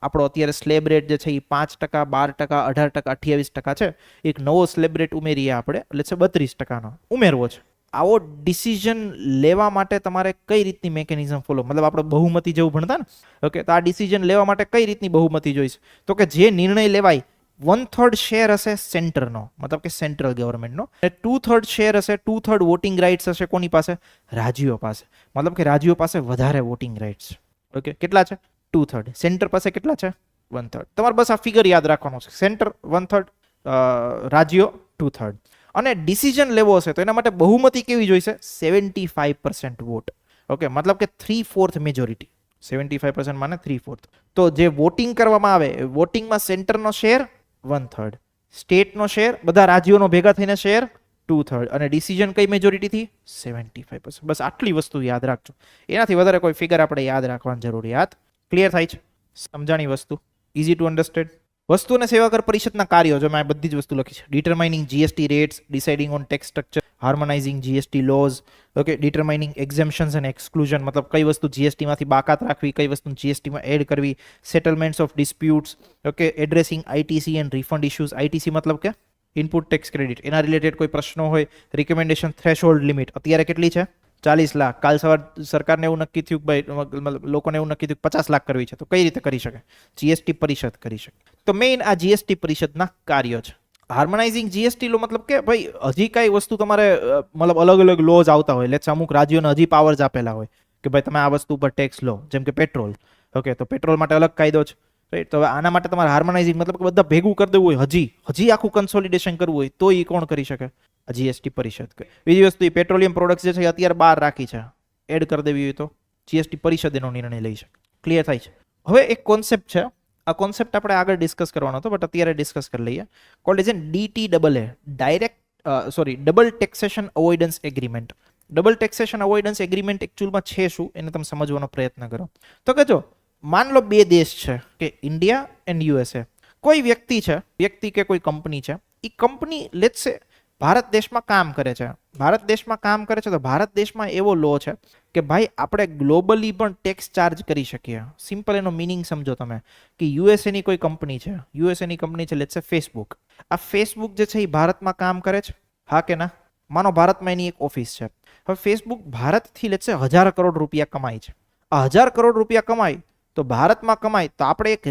આપણો અત્યારે સ્લેબ રેટ જે છે એ 5%, 12%, 18%, 28% છે, એક નવો સ્લેબ રેટ ઉમેરીએ આપણે, લેટ્સ સે 32%નો ઉમેરવો છે. આવો ડિસિઝન લેવા માટે તમારે કઈ રીતની મેકેનિઝમ ફોલો, મતલબ આપણે બહુમતી જેવું ભણતા ને, ઓકે, તો આ ડિસિઝન લેવા માટે કઈ રીતની બહુમતી જોઈશે? તો કે જે નિર્ણય લેવાય 1/3 શેર હશે સેન્ટરનો, મતલબ કે સેન્ટ્રલ ગવર્મેન્ટનો, અને 2/3 શેર હશે, 2/3 વોટિંગ રાઇટ્સ હશે કોની પાસે? રાજ્યો પાસે. મતલબ કે રાજ્યો પાસે વધારે વોટિંગ રાઇટ્સ. ઓકે, કેટલા છે? 2/3. સેન્ટર પાસે કેટલા છે? 1/3. તમારે બસ આ ફિગર યાદ રાખવાનો છે. સેન્ટર 1/3, રાજ્યો 2/3. અને ડિસિઝન લેવો હશે તો એના માટે બહુમતી કેવી જોઈશે? 75% વોટ. ઓકે, મતલબ કે 3/4 મેજોરિટી. 75% માને 3/4. તો જે વોટિંગ કરવામાં આવે, વોટિંગમાં સેન્ટરનો શેર 1/3, સ્ટેટનો શેર, બધા રાજ્યોનો ભેગા થઈને શેર 2/3, અને ડિસિઝન કઈ મેજોરિટીથી? 75%. બસ આટલી વસ્તુ યાદ રાખજો, એનાથી વધારે કોઈ ફિગર આપણે યાદ રાખવાની જરૂરિયાત. ક્લિયર થાય છે? સમજાણી વસ્તુ? Easy to understand? વસ્તુ અને સેવા કર પરિષદના કાર્યો, જો મેં બધી જ વસ્તુ લખી છે. Determining GST rates, deciding on tax structure, harmonising GST laws, okay, determining exemptions and exclusion, મતલબ કઈ વસ્તુ જીએસટીમાંથી બાકાત રાખવી, કઈ વસ્તુ જીએસટીમાં એડ કરવી, settlements of disputes, okay, addressing ITC and refund issues. ITC મતલબ કે ઇનપુટ ટેક્સ ક્રેડિટ, એના રિલેટેડ કોઈ પ્રશ્નો હોય. રિકમેન્ડેશન થ્રેશહોલ્ડ લિમિટ અત્યારે કેટલી છે? 40 લાખ. કાલ સવાર સરકારને એવું નક્કી થયું ભાઈ, મતલબ લોકોને એવું નક્કી થયું 50 લાખ કરવી છે, તો કઈ રીતે કરી શકે? જીએસટી પરિષદ કરી શકે. તો મેઇન આ જીએસટી પરિષદના કાર્યો છે. હાર્મોનાઇઝિંગ જીએસટી લો મતલબ કે ભાઈ હજી કઈ વસ્તુ તમારે મતલબ અલગ અલગ લોઝ આવતા હોય, લેટ્સ અમુક રાજ્યોને હજી પાવર્સ આપેલા હોય કે ભાઈ તમે આ વસ્તુ પર ટેક્સ લો, જેમ કે પેટ્રોલ. ઓકે, તો પેટ્રોલ માટે અલગ કાયદો છે, રાઈટ? તો હવે આના માટે તમારે હાર્મોનાઇઝિંગ મતલબ કે બધા ભેગું કરી દેવું હોય, હજી આખું કન્સોલિડેશન કરવું હોય, તો એ કોણ કરી શકે? જીએસટી પરિષદ. બીજી વસ્તુ, એ પેટ્રોલિયમ પ્રોડક્ટ્સ જે છે અત્યારે બહાર રાખી છે, એડ કરી દેવી હોય તો જીએસટી પરિષદ એનો નિર્ણય લઈ શકે. ક્લિયર થાય છે? હવે એક કોન્સેપ્ટ છે, આ કોન્સેપ્ટ આપણે આગળ ડિસ્કસ કરવાનો હતો, બટ અત્યારે ડિસ્કસ કરી લઈએ. Called is DTAA, double taxation avoidance agreement. Double taxation avoidance agreement એકચ્યુઅલમાં છે શું, એને તમે સમજવાનો પ્રયત્ન કરો. તો કે જો માન લો બે દેશ છે, કે ઇન્ડિયા એન્ડ યુએસએ. કોઈ વ્યક્તિ કે કોઈ કંપની છે, એ કંપની લેટ્સ સે ભારત દેશમાં કામ કરે છે. તો ભારત દેશમાં એવો લો છે કે ભાઈ આપણે ગ્લોબલી પણ ટેક્સ ચાર્જ કરી શકીએ. સિમ્પલ એનો મિનિંગ સમજો તમે, કે યુએસએની કોઈ કંપની છે, લેટ્સ સે ફેસબુક. આ ફેસબુક જે છે એ ભારતમાં કામ કરે છે, હા કે ના? માનો ભારતમાં એની એક ઓફિસ છે. હવે ફેસબુક ભારતથી લેટ્સ સે 1000 કરોડ રૂપિયા કમાય છે. આ 1000 કરોડ રૂપિયા કમાય તો ભારતમાં કમાય તો આપણે એક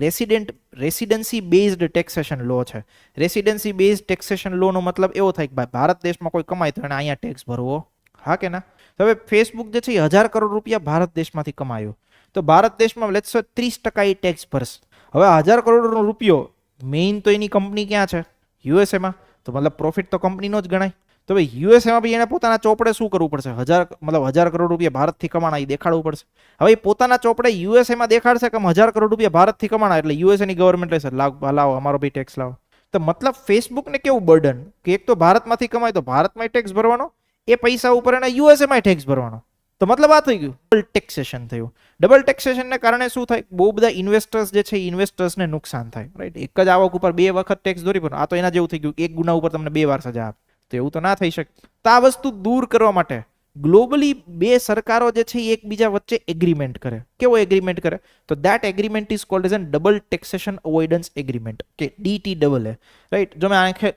રેસિડેન્સી બેઝડ ટેક્સેશન લો છે. રેસિડેન્સી બેઝડ ટેક્સેશન લો નો મતલબ એવો થાય કે ભાઈ ભારત દેશમાં કોઈ કમાય તો એને અહીંયા ટેક્સ ભરવો, હા કે ના? હવે ફેસબુક જે છે એ 1000 કરોડ રૂપિયા ભારત દેશમાંથી કમાયો, તો ભારત દેશમાં લેટ્સ સે 30% એ ટેક્સ ભરશે. હવે 1000 કરોડનો રૂપિયો, મેઇન તો એની કંપની ક્યાં છે? યુએસએમાં. તો મતલબ પ્રોફિટ તો કંપનીનો જ ગણાય. તો ભાઈ યુએસએમાં બી એને પોતાના ચોપડે શું કરવું પડશે? 1000 કરોડ રૂપિયા ભારતથી કમાણા એ દેખાડવું પડશે. હવે પોતાના ચોપડે યુએસએમાં દેખાડશે કે 1000 કરોડ રૂપિયા ભારતથી કમાણા, એટલે યુએસએની ગવર્મેન્ટ લેશે લાવો અમારો બી ટેક્સ લાવો. તો મતલબ ફેસબુકને કેવું બર્ડન કે એક તો ભારતમાંથી કમાય તો ભારતમાં ટેક્સ ભરવાનો, એ પૈસા ઉપર એને યુએસએમાં ટેક્સ ભરવાનો. તો મતલબ આ થઈ ગયું ડબલ ટેક્સેશન થયું. ડબલ ટેક્સેશનને કારણે શું થાય? બહુ બધા ઇન્વેસ્ટર્સ જે છે ઇન્વેસ્ટર્સને નુકસાન થાય, રાઈટ? એક જ આવક ઉપર 2 વખત ટેક્સ દોરી પડે, આ તો એના જેવું થઈ ગયું એક ગુના ઉપર તમને 2 વાર સજા આપે. તો એવું તો ના થઈ શકે. તો આ વસ્તુ દૂર કરવા માટે ગ્લોબલી બે સરકારો જે છે એ એકબીજા વચ્ચે એગ્રીમેન્ટ કરે. કેવો એગ્રીમેન્ટ કરે? તો that agreement is called as N double taxation avoidance agreement, કે DTAA, રાઈટ? જો મેં આખે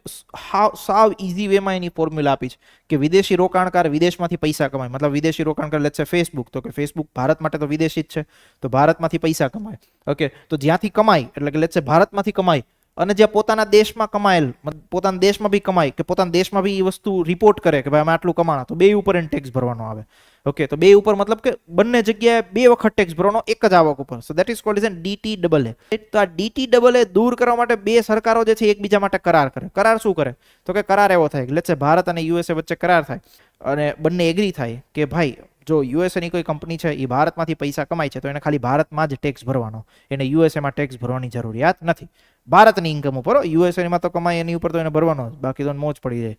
સાવ ઇઝી વેમાં એની ફોર્મ્યુલા આપી છે કે વિદેશી રોકાણકાર વિદેશમાંથી પૈસા કમાય, મતલબ વિદેશી રોકાણકાર લેટ્સ સે ફેસબુક, તો કે ફેસબુક ભારત માટે તો વિદેશી જ છે, તો ભારતમાંથી પૈસા કમાય. ઓકે, તો જ્યાંથી કમાય એટલે કે લેટ્સ સે ભારતમાંથી કમાય, અને જ્યાં પોતાના દેશમાં કમાયેલ, પોતાના દેશમાં બી કમાય કે પોતાના દેશમાં બી એ વસ્તુ રિપોર્ટ કરે કે ભાઈ અમે આટલું કમાણા, તો બે ઉપર એને ટેક્સ ભરવાનો આવે. ઓકે, તો બે ઉપર મતલબ કે બંને જગ્યાએ બે વખત ટેક્સ ભરવાનો એક જ આવક ઉપર. So that is called as DTAA. તો આ DTAA દૂર કરવા માટે બે સરકારો જે છે એકબીજા માટે કરાર કરે. કરાર શું કરે? તો કે કરાર એવો થાય કે લેટ્સ સે ભારત અને યુએસએ વચ્ચે કરાર થાય અને બંને એગ્રી થાય કે ભાઈ જો યુએસએની કોઈ કંપની છે એ ભારતમાંથી પૈસા કમાય છે તો એને ખાલી ભારતમાં જ ટેક્સ ભરવાનો, એને યુએસએમાં ટેક્સ ભરવાની જરૂરિયાત નથી. ભારતની ઇન્કમ ઉપર, યુએસએમાં તો કમાય એની ઉપર તો એને ભરવાનો, બાકી તો મોજ પડી જાય,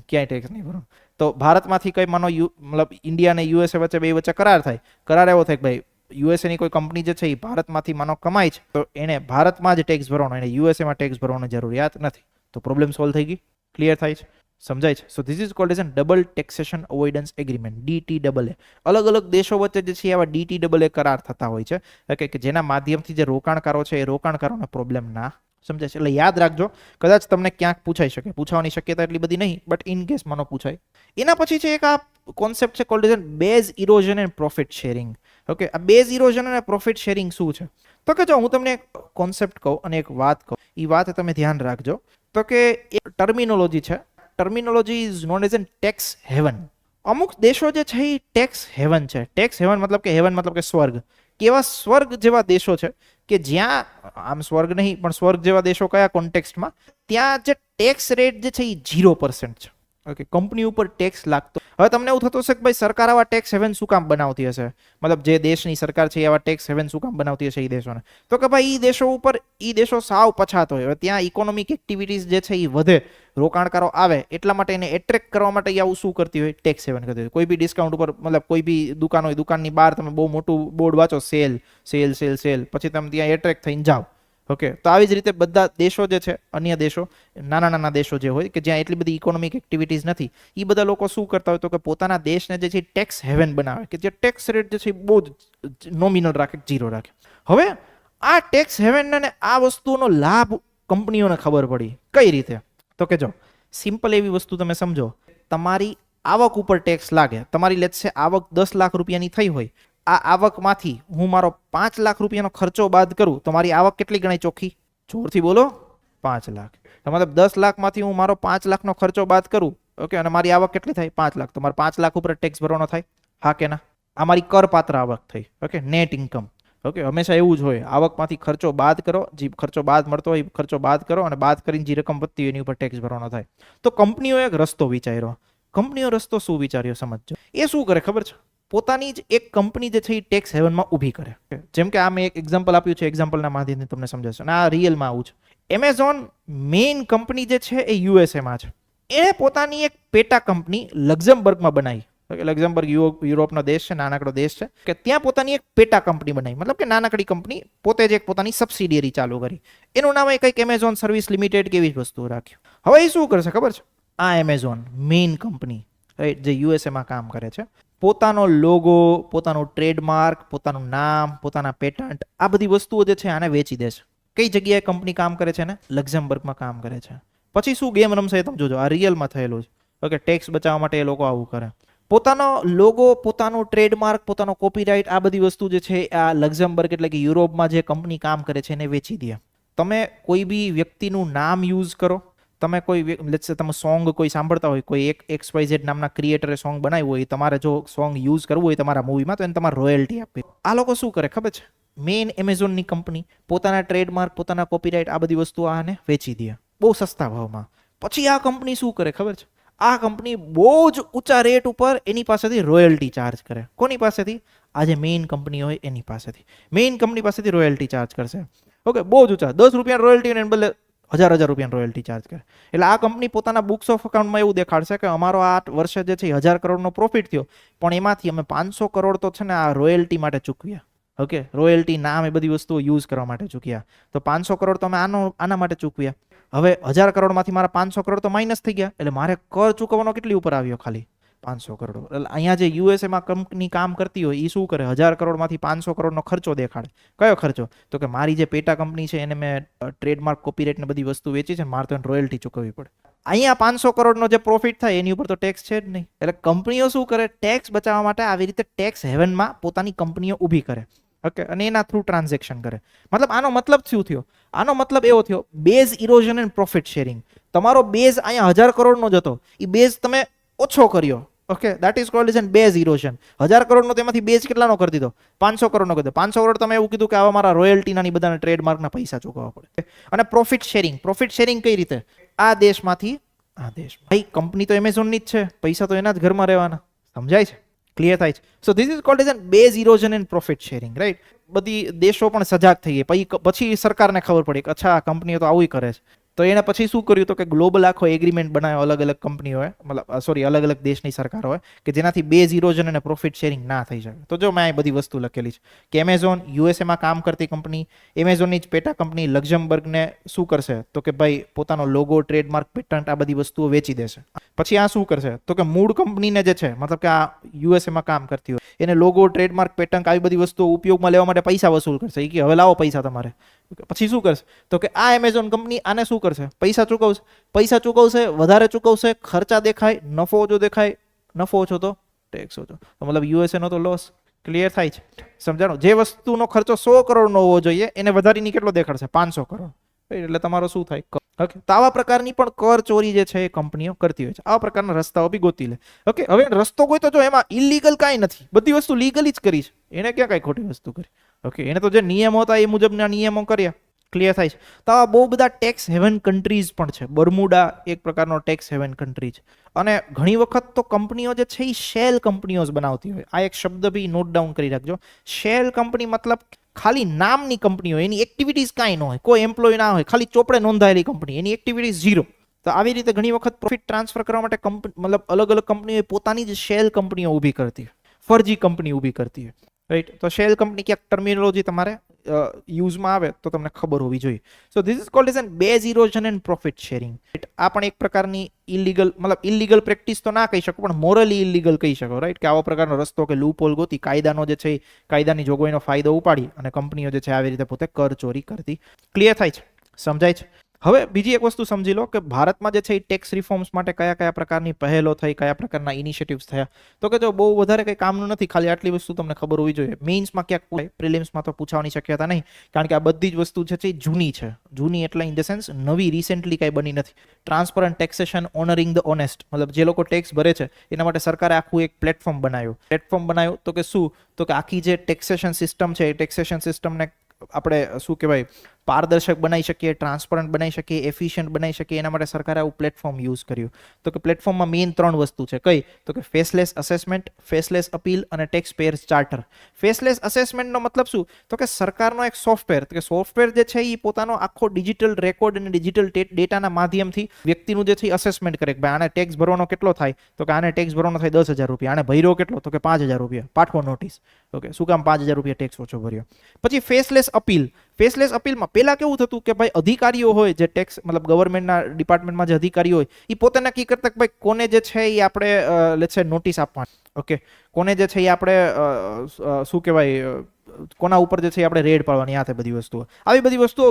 ક્યાંય ટેક્સ નહીં ભરવાનો. તો ભારતમાંથી કઈ માનો મતલબ ઇન્ડિયા અને યુએસએ વચ્ચે બે વચ્ચે કરાર થાય. કરાર એવો થાય કે ભાઈ યુએસએની કોઈ કંપની જે છે એ ભારતમાંથી માનો કમાય છે તો એને ભારતમાં જ ટેક્સ ભરવાનો, એને યુએસએમાં ટેક્સ ભરવાની જરૂરિયાત નથી. તો પ્રોબ્લેમ સોલ્વ થઈ ગઈ, ક્લિયર થાય છે, સમજાય છે. So this is called as double taxation avoidance agreement, DTAA. અલગ અલગ દેશો વચ્ચે જે છે આવા DTAA કરાર થતા હોય છે, ઓકે, કે જેના માધ્યમથી જે રોકાણકારો છે એ રોકાણકારોને પ્રોબ્લેમ ના, સમજાય છે. એટલે યાદ રાખજો, કદાચ તમને ક્યાંક પૂછાઈ શકે, પૂછવાની શક્યતા એટલી બધી નહીં, બટ ઇન કેસ માનો પૂછાય. એના પછી છે એક આ કોન્સેપ્ટ છે called as base erosion and profit sharing. Okay, આ બેઝ ઇરોઝન અને પ્રોફિટ શેરિંગ શું છે? તો કે જો હું તમને એક કોન્સેપ્ટ કહું અને એક વાત કહું, એ વાત તમે ધ્યાન રાખજો. તો કે એક ટર્મિનોલોજી છે, terminology is known as an tax heaven. અમુક દેશો જે છે એ ટેક્સ હેવન છે. ટેક્સ હેવન મતલબ કે હેવન મતલબ કે સ્વર્ગ. કેવા સ્વર્ગ જેવા દેશો છે કે જ્યાં આમ સ્વર્ગ નહીં પણ સ્વર્ગ જેવા દેશો કયા કોન્ટેક્સ્ટમાં, ત્યાં જે ટેક્સ રેટ જે છે એ 0% છે. ઓકે, કંપની ઉપર ટેક્સ લાગતો. હવે તમને એવું થતું હશે કે ભાઈ સરકાર આવા ટેક્સ હેવન શું કામ બનાવતી હશે, મતલબ જે દેશની સરકાર છે એવા ટેક્સ હેવન શું કામ બનાવતી હશે એ દેશોને? તો કે ભાઈ એ દેશો ઉપર એ દેશો સાવ પછાત હોય, ત્યાં ઇકોનોમિક એક્ટિવિટીઝ જે છે એ વધે, રોકાણકારો આવે, એટલા માટે એને એટ્રેક્ટ કરવા માટે આવું શું કરતી હોય? ટેક્સ હેવન કરતી હોય. કોઈ બી ડિસ્કાઉન્ટ ઉપર મતલબ કોઈ બી દુકાન હોય, દુકાનની બહાર તમે બહુ મોટું બોર્ડ વાંચો, સેલ સેલ સેલ સેલ, પછી તમે ત્યાં એટ્રેક્ટ થઈને જાઓ. ઓકે, તો આવી જ રીતે બધા દેશો જે છે, અન્ય દેશો, નાના નાના દેશો જે હોય કે જ્યાં એટલી બધી ઇકોનોમિક એક્ટિવિટીઝ નથી, એ બધા લોકો શું કરતા હોય તો કે પોતાના દેશને જે છે ટેક્સ હેવન બનાવે, કે જે ટેક્સ રેટ જે છે બહુ જ નોમિનલ રાખે, 0 રાખે. હવે આ ટેક્સ હેવન અને આ વસ્તુનો લાભ કંપનીઓને ખબર પડી કઈ રીતે? તો કે જો સિમ્પલ એવી વસ્તુ તમે સમજો, તમારી આવક ઉપર ટેક્સ લાગે. તમારી લેટ્સ સે આવક 10 લાખ રૂપિયાની થઈ હોય, આ આવકમાંથી હું મારો 5 લાખ રૂપિયાનો ખર્ચો બાદ કરું તો મારી આવક કેટલી ગણાય ચોખ્ખી? જોરથી બોલો, 5 લાખ. તો મતલબ 10 લાખમાંથી હું મારો 5 લાખનો ખર્ચો બાદ કરું, ઓકે, અને મારી આવક કેટલી થાય? 5 લાખ. તો મારે 5 લાખ ઉપર ટેક્સ ભરવાનો થાય, હા કે ના? આ મારી કરપાત્ર આવક થઈ, ઓકે, નેટ ઇન્કમ. ઓકે, હંમેશા એવું જ હોય, આવકમાંથી ખર્ચો બાદ કરો, જે ખર્ચો બાદ મળતો હોય ખર્ચો બાદ કરો અને બાદ કરીને જે રકમ વધતી હોય એની ઉપર ટેક્સ ભરવાનો થાય. તો કંપનીઓ એક રસ્તો વિચાર્યો. કંપનીઓ રસ્તો શું વિચાર્યો સમજજો. એ શું કરે ખબર છે? પોતાની જ એક કંપની જે છે એ ટેક્સ હેવનમાં ઊભી કરે. જેમ કે આ મેં એક એક્ઝામ્પલ આપ્યું છે, એક્ઝામ્પલના માધ્યમથી તમને સમજાશે અને આ રિયલમાં આવું છે. એમેઝોન મેઇન કંપની જે છે એ યુએસએમાં છે. એણે પોતાની એક પેટા કંપની લક્ઝમબર્ગમાં બનાવી. લક્ઝમબર્ગ યુરોપનો દેશ છે, નાનકડો દેશ છે, કે ત્યાં પોતાની એક પેટા કંપની બનાવી, મતલબ કે નાનકડી કંપની, પોતે જ એક પોતાની સબસિડિયરી ચાલુ કરી. એનું નામ એ કંઈક એમેઝોન સર્વિસ લિમિટેડ કેવી વસ્તુ રાખ્યું. હવે એ શું કરશે ખબર છે? આ એમેઝોન મેઇન કંપની રાઈટ જે યુએસએમાં કામ કરે છે, પોતાનો લોગો, પોતાનું ટ્રેડમાર્ક, પોતાનું નામ, પોતાના પેટન્ટ, આ બધી વસ્તુઓ જે છે આને વેચી દેશે. કઈ જગ્યાએ કંપની કામ કરે છે ને? લક્ઝમબર્ગમાં કામ કરે છે. પછી શું ગેમ રમશે તમે જોજો, આ રિયલમાં થયેલું છે. ઓકે, ટેક્સ બચાવવા માટે એ લોકો આવું કરે. પોતાનો લોગો, પોતાનું ટ્રેડમાર્ક, પોતાનો કોપીરાઇટ, આ બધી વસ્તુ જે છે આ લક્ઝમબર્ગ એટલે કે યુરોપમાં જે કંપની કામ કરે છે એને વેચી દે. તમે કોઈ બી વ્યક્તિનું નામ યુઝ કરો, તમે કોઈ લેટ્સ સે તમે સોંગ કોઈ સાંભળતા હોય, કોઈ એક XYZ નામના ક્રિએટરે સોંગ બનાવ્યું હોય, તમારે જો સોંગ યુઝ કરવું હોય તમારા મૂવીમાં તો એને તમારે રોયલ્ટી આપવી. આ લોકો શું કરે ખબર છે? મેઇન એમેઝોનની કંપની પોતાના ટ્રેડમાર્ક, પોતાના કોપીરાઇટ, આ બધી વસ્તુઓ આને વેચી દે બહુ સસ્તા ભાવમાં. પછી આ કંપની શું કરે ખબર છે? આ કંપની બહુ જ ઊંચા રેટ ઉપર એની પાસેથી રોયલ્ટી ચાર્જ કરે. કોની પાસેથી? આ જે મેઇન કંપની હોય એની પાસેથી. મેઇન કંપની પાસેથી રોયલ્ટી ચાર્જ કરશે. ઓકે, બહુ જ ઊંચા, 10 રૂપિયા રોયલ્ટી એને બદલે 1000 રૂપિયા રોયલ્ટી ચાર્જ કરે. એટલે આ કંપની પોતાના બુક્સ ઓફ અકાઉન્ટમાં એવું દેખાડશે કે અમારો આ વર્ષે જે છે 1000 કરોડનો પ્રોફિટ થયો, પણ એમાંથી અમે 500 કરોડ તો છે ને આ રોયલ્ટી માટે ચૂકવ્યા. ઓકે, રોયલ્ટી, નામ, એ બધી વસ્તુઓ યુઝ કરવા માટે ચૂક્યા. તો 500 કરોડ તો અમે આના માટે ચૂકવ્યા. હવે 1000 કરોડમાંથી મારા 500 કરોડ તો માઇનસ થઈ ગયા, એટલે મારે કર ચૂકવવાનો કેટલી ઉપર આવ્યો? ખાલી 500 કરોડ. એટલે અહીંયા જે યુએસએમાં કંપની કામ કરતી હોય એ શું કરે? 1000 કરોડમાંથી 500 કરોડનો ખર્ચો દેખાડે. કયો ખર્ચો? તો કે મારી જે પેટા કંપની છે એને મેં ટ્રેડમાર્ક, કોપીરાઇટ ને બધી વસ્તુ વેચી છે, મારે તો એને રોયલ્ટી ચૂકવવી પડે. અહીંયા 500 કરોડનો જે પ્રોફિટ થાય એની ઉપર તો ટેક્સ છે જ નહીં. એટલે કંપનીઓ શું કરે? ટેક્સ બચાવવા માટે આવી રીતે ટેક્સ હેવનમાં પોતાની કંપનીઓ ઊભી કરે. ઓકે, અને એના થ્રુ ટ્રાન્ઝેક્શન કરે. મતલબ આનો મતલબ શું થયો? આનો મતલબ એવો થયો, base erosion and profit sharing. તમારો બેઝ અહીંયા 1000 કરોડનો જ હતો, એ બેઝ તમે ઓછો કર્યો. Okay, that is called as N base erosion. 1000 કરોડનો તેમાંથી બેઝ કેટલાનો કરી દીધો? 500 કરોડનો કરી દીધો. 500 કરોડ તમે એવું કીધું કે આવા મારા રોયલ્ટીના ની બધાના ટ્રેડમાર્કના પૈસા ચૂકવવા પડે. અને પ્રોફિટ શેરિંગ કઈ રીતે? આ દેશમાંથી આ દેશમાં. ભાઈ કંપની તો એમેઝોનની જ છે, પૈસા તો એના જ ઘરમાં રહેવાના. સમજાય છે? ક્લિયર થાય છે? So this is called as N base erosion and profit sharing, right? બધી દેશો પણ સજાગ થઈ ગયા. પછી સરકારને ખબર પડી કે અચ્છા કંપનીઓ તો આવું કરે છે. તો એને પછી શું કર્યું તો કે ગ્લોબલ આખો એગ્રીમેન્ટ બનાવ્યો અલગ અલગ કંપનીઓએ, મતલબ સોરી અલગ અલગ દેશની સરકારોએ, કે જેનાથી બેઝ ઇરોઝન અને પ્રોફિટ શેરિંગ ના થઈ શકે. તો જો મેં આ બધી વસ્તુ લખેલી છે કે એમેઝોન યુએસએમાં કામ કરતી કંપની, એમેઝોનની જ પેટા કંપની લક્ઝમબર્ગને શું કરશે તો કે ભાઈ પોતાનો લોગો, ટ્રેડમાર્ક, પેટન્ટ આ બધી વસ્તુઓ વેચી દેશે. પછી આ શું કરશે તો કે મૂળ કંપનીને જે છે, મતલબ કે આ યુએસએમાં કામ કરતી હોય, એને લોગો, ટ્રેડમાર્ક, પેટન્ટ આવી બધી વસ્તુઓ ઉપયોગમાં લેવા માટે પૈસા વસૂલ કરશે. એ કે હવે લાવો પૈસા તમારે. પછી શું કરશે તો કે આ એમેઝોન કંપની આને શું કરશે? પૈસા ચૂકવશે, વધારે ચૂકવશે, ખર્ચા દેખાય, નફો ઓછો દેખાય, નફો ઓછો તો ટેક્સ ઓછો, તો મતલબ યુએસએ નો તો લોસ. ક્લિયર થાય છે? સમજાણું? જે વસ્તુનો ખર્ચો 100 કરોડનો હોવો જોઈએ એને વધારીને કેટલો દેખાડશે? 500 કરોડ. એટલે તમારો શું થાય? ઓકે, તો આવા પ્રકારની પણ કર ચોરી જે છે એ કંપનીઓ કરતી હોય છે. આવા પ્રકારના રસ્તાઓ બી ગોતી લે. ઓકે, હવે રસ્તો કોઈ તો જો એમાં ઇલીગલ કાંઈ નથી, બધી વસ્તુ લીગલી જ કરી છે. એને ક્યાં કાંઈ ખોટી વસ્તુ કરી? ઓકે, એને તો જે નિયમો હતા એ મુજબના નિયમો કર્યા. ક્લિયર થાય છે? તો આ બહુ બધા ટેક્સ હેવન કન્ટ્રીઝ પણ છે. બર્મુડા એક પ્રકારનો ટેક્સ હેવન કન્ટ્રી છે. અને ઘણી વખત તો કંપનીઓ જે છે એ શેલ કંપનીઓ બનાવતી હોય. આ એક શબ્દ બી નોટ ડાઉન કરી રાખજો. શેલ કંપની મતલબ ખાલી નામની કંપનીઓ, એની એક્ટિવિટીઝ કાંઈ ન હોય, કોઈ એમ્પ્લોય ના હોય, ખાલી ચોપડે નોંધાયેલી કંપની, એની એક્ટિવિટીઝ ઝીરો. તો આવી રીતે ઘણી વખત પ્રોફિટ ટ્રાન્સફર કરવા માટે મતલબ અલગ અલગ કંપનીઓ પોતાની જ શેલ કંપનીઓ ઊભી કરતી હોય, ફરજી કંપની ઊભી કરતી હોય, રાઈટ? તો શેલ કંપની ક્યાંક ટર્મિનોલોજી તમારે યુઝમાં આવે તો તમને ખબર હોવી જોઈએ. So this is called as N base erosion and profit sharing. આ પણ એક પ્રકારની ઇલીગલ, મતલબ ઇલીગલ પ્રેક્ટિસ તો ના કહી શકો પણ મોરલી ઇલીગલ કહી શકો, રાઈટ? કે આવો પ્રકારનો રસ્તો કે લૂપહોલ ગોતી કાયદાનો જે છે કાયદાની જોગવાઈનો ફાયદો ઉપાડી અને કંપનીઓ જે છે આવી રીતે પોતે કર ચોરી કરતી. ક્લિયર થાય છે? સમજાય છે? હવે બીજી એક વસ્તુ સમજી લો કે ભારતમાં જે છે એ ટેક્સ રિફોર્મ્સ માટે કયા કયા પ્રકારની પહેલો થઈ, કયા પ્રકારના ઇનિશિયેટિવ્સ થયા. તો કે જો બહુ વધારે કંઈ કામનું નથી, ખાલી આટલી વસ્તુ તમને ખબર હોવી જોઈએ. મેઇન્સમાં ક્યાંક હોય, પ્રિલિમ્સમાં તો પૂછવાની શક્યતા નહીં, કારણ કે આ બધી જ વસ્તુ છે એ જૂની છે. જૂની એટલે ઇન ધ સેન્સ નવી, રિસેન્ટલી કાંઈ બની નથી. ટ્રાન્સપરન્ટ ટેક્સેશન, ઓનરિંગ ધ ઓનેસ્ટ, મતલબ જે લોકો ટેક્સ ભરે છે એના માટે સરકારે આખું એક પ્લેટફોર્મ બનાવ્યું. તો કે શું તો કે આખી જે ટેક્સેશન સિસ્ટમ છે એ ટેક્સેશન સિસ્ટમને આપણે શું કહેવાય પારદર્શક બનાવી શકીએ, ટ્રાન્સપરન્ટ બનાવી શકીએ, એફિશિયન્ટ બનાવી શકીએ. એના માટે સરકારે આવું પ્લેટફોર્મ યુઝ કર્યું. તો કે પ્લેટફોર્મમાં મેઇન 3 વસ્તુ છે. કઈ? તો કે ફેસલેસ અસેસમેન્ટ, ફેસલેસ અપીલ અને ટેક્સ પેયર્સ ચાર્ટર. ફેસલેસ અસેસમેન્ટનો મતલબ શું તો કે સરકારનો એક સોફ્ટવેર, તો કે સોફ્ટવેર જે છે એ પોતાનો આખો ડિજિટલ રેકોર્ડ અને ડિજિટલ ડેટાના માધ્યમથી વ્યક્તિનું જે છે અસેસમેન્ટ કરે કે ભાઈ આને ટેક્સ ભરવાનો કેટલો થાય, તો કે આને ટેક્સ ભરવાનો થાય 10,000 રૂપિયા, આને ભર્યો કેટલો તો કે 5,000 રૂપિયા, પાઠવો નોટિસ. ઓકે, શું કામ 5,000 રૂપિયા ટેક્સ ઓછો ભર્યો? પછી ફેસલેસ અપીલ. ફેસલેસ અપીલમાં પહેલા કેવું થતું કે ભાઈ અધિકારીઓ હોય જે ટેક્સ, મતલબ ગવર્મેન્ટના ડિપાર્ટમેન્ટમાં જે અધિકારીઓ હોય એ પોતે નક્કી કરતા કે ભાઈ કોને જે છે એ આપણે લેટ્સ સે નોટિસ આપવાની. ઓકે, કોને જે છે એ આપણે શું કહેવાય કોના ઉપર જે છે આપણે રેડ પાડવાની, આ બધી વસ્તુઓ, આવી બધી વસ્તુઓ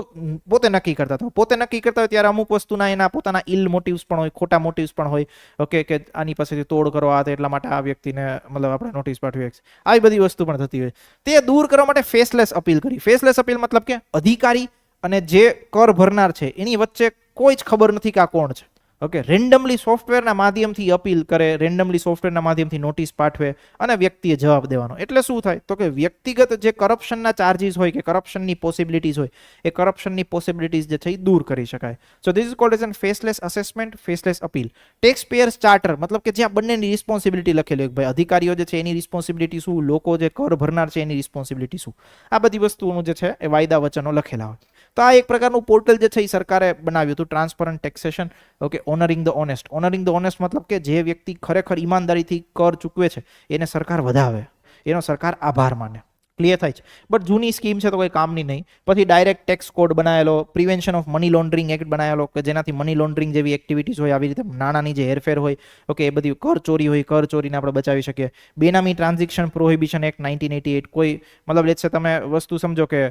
પોતે નક્કી કરતા હતા. પોતે નક્કી કરતા હોય ત્યારે અમુક વસ્તુના એના પોતાના ઇલ મોટિવ્સ પણ હોય, ખોટા મોટિવ્સ પણ હોય. ઓકે, કે આની પાસેથી તોડ કરો આ એટલા માટે આ વ્યક્તિને મતલબ આપણે નોટિસ પાઠવી. આવી બધી વસ્તુ પણ થતી હોય. તે દૂર કરવા માટે ફેસલેસ અપીલ કરી. ફેસલેસ અપીલ મતલબ કે અધિકારી અને જે કર ભરનાર છે એની વચ્ચે કોઈ જ ખબર નથી કે આ કોણ છે. ઓકે, રેન્ડમલી સોફ્ટવેરના માધ્યમથી અપીલ કરે, રેન્ડમલી સોફ્ટવેરના માધ્યમથી નોટિસ પાઠવે અને વ્યક્તિએ જવાબ દેવાનો. એટલે શું થાય તો કે વ્યક્તિગત જે કરપ્શનના ચાર્જીસ હોય કે કરપ્શનની પોસિબિલિટીઝ હોય એ કરપ્શનની પોસિબિલિટીઝ જે છે એ દૂર કરી શકાય. So this is called as N faceless assessment, faceless appeal. Tax payers charter મતલબ કે જ્યાં બંનેની રિસ્પોન્સિબિલિટી લખેલી હોય, ભાઈ અધિકારીઓ જે છે એની રિસ્પોન્સિબિલિટી શું, લોકો જે કર ભરનાર છે એની રિસ્પોન્સિબિલિટી શું, આ બધી વસ્તુઓનું જે છે એ વાયદા વચનો લખેલા હોય. તો આ એક પ્રકારનું પોર્ટલ જે છે એ સરકારે બનાવ્યું હતું, transparent taxation. Okay, ઓનરિંગ the honest. ઓનરિંગ the honest મતલબ કે જે વ્યક્તિ ખરેખર ઈમાનદારીથી કર ચૂકવે છે એને સરકાર વધાવે, એનો સરકાર આભાર માને. ક્લિયર થાય છે? બટ જૂની સ્કીમ છે તો કોઈ કામની નહીં. પછી ડાયરેક્ટ ટેક્સ કોડ બનાવેલો, prevention of money laundering act બનાવેલો કે જેનાથી મની લોન્ડરિંગ જેવી એક્ટિવિટીઝ હોય, આવી રીતે નાણાંની જે હેરફેર હોય, ઓકે, એ બધી કર ચોરી હોય, કર ચોરીને આપણે બચાવી શકીએ. બેનામી ટ્રાન્ઝેક્શન પ્રોહિબિશન એક્ટ 1988. કોઈ મતલબ લેટ્સ સે તમે વસ્તુ સમજો કે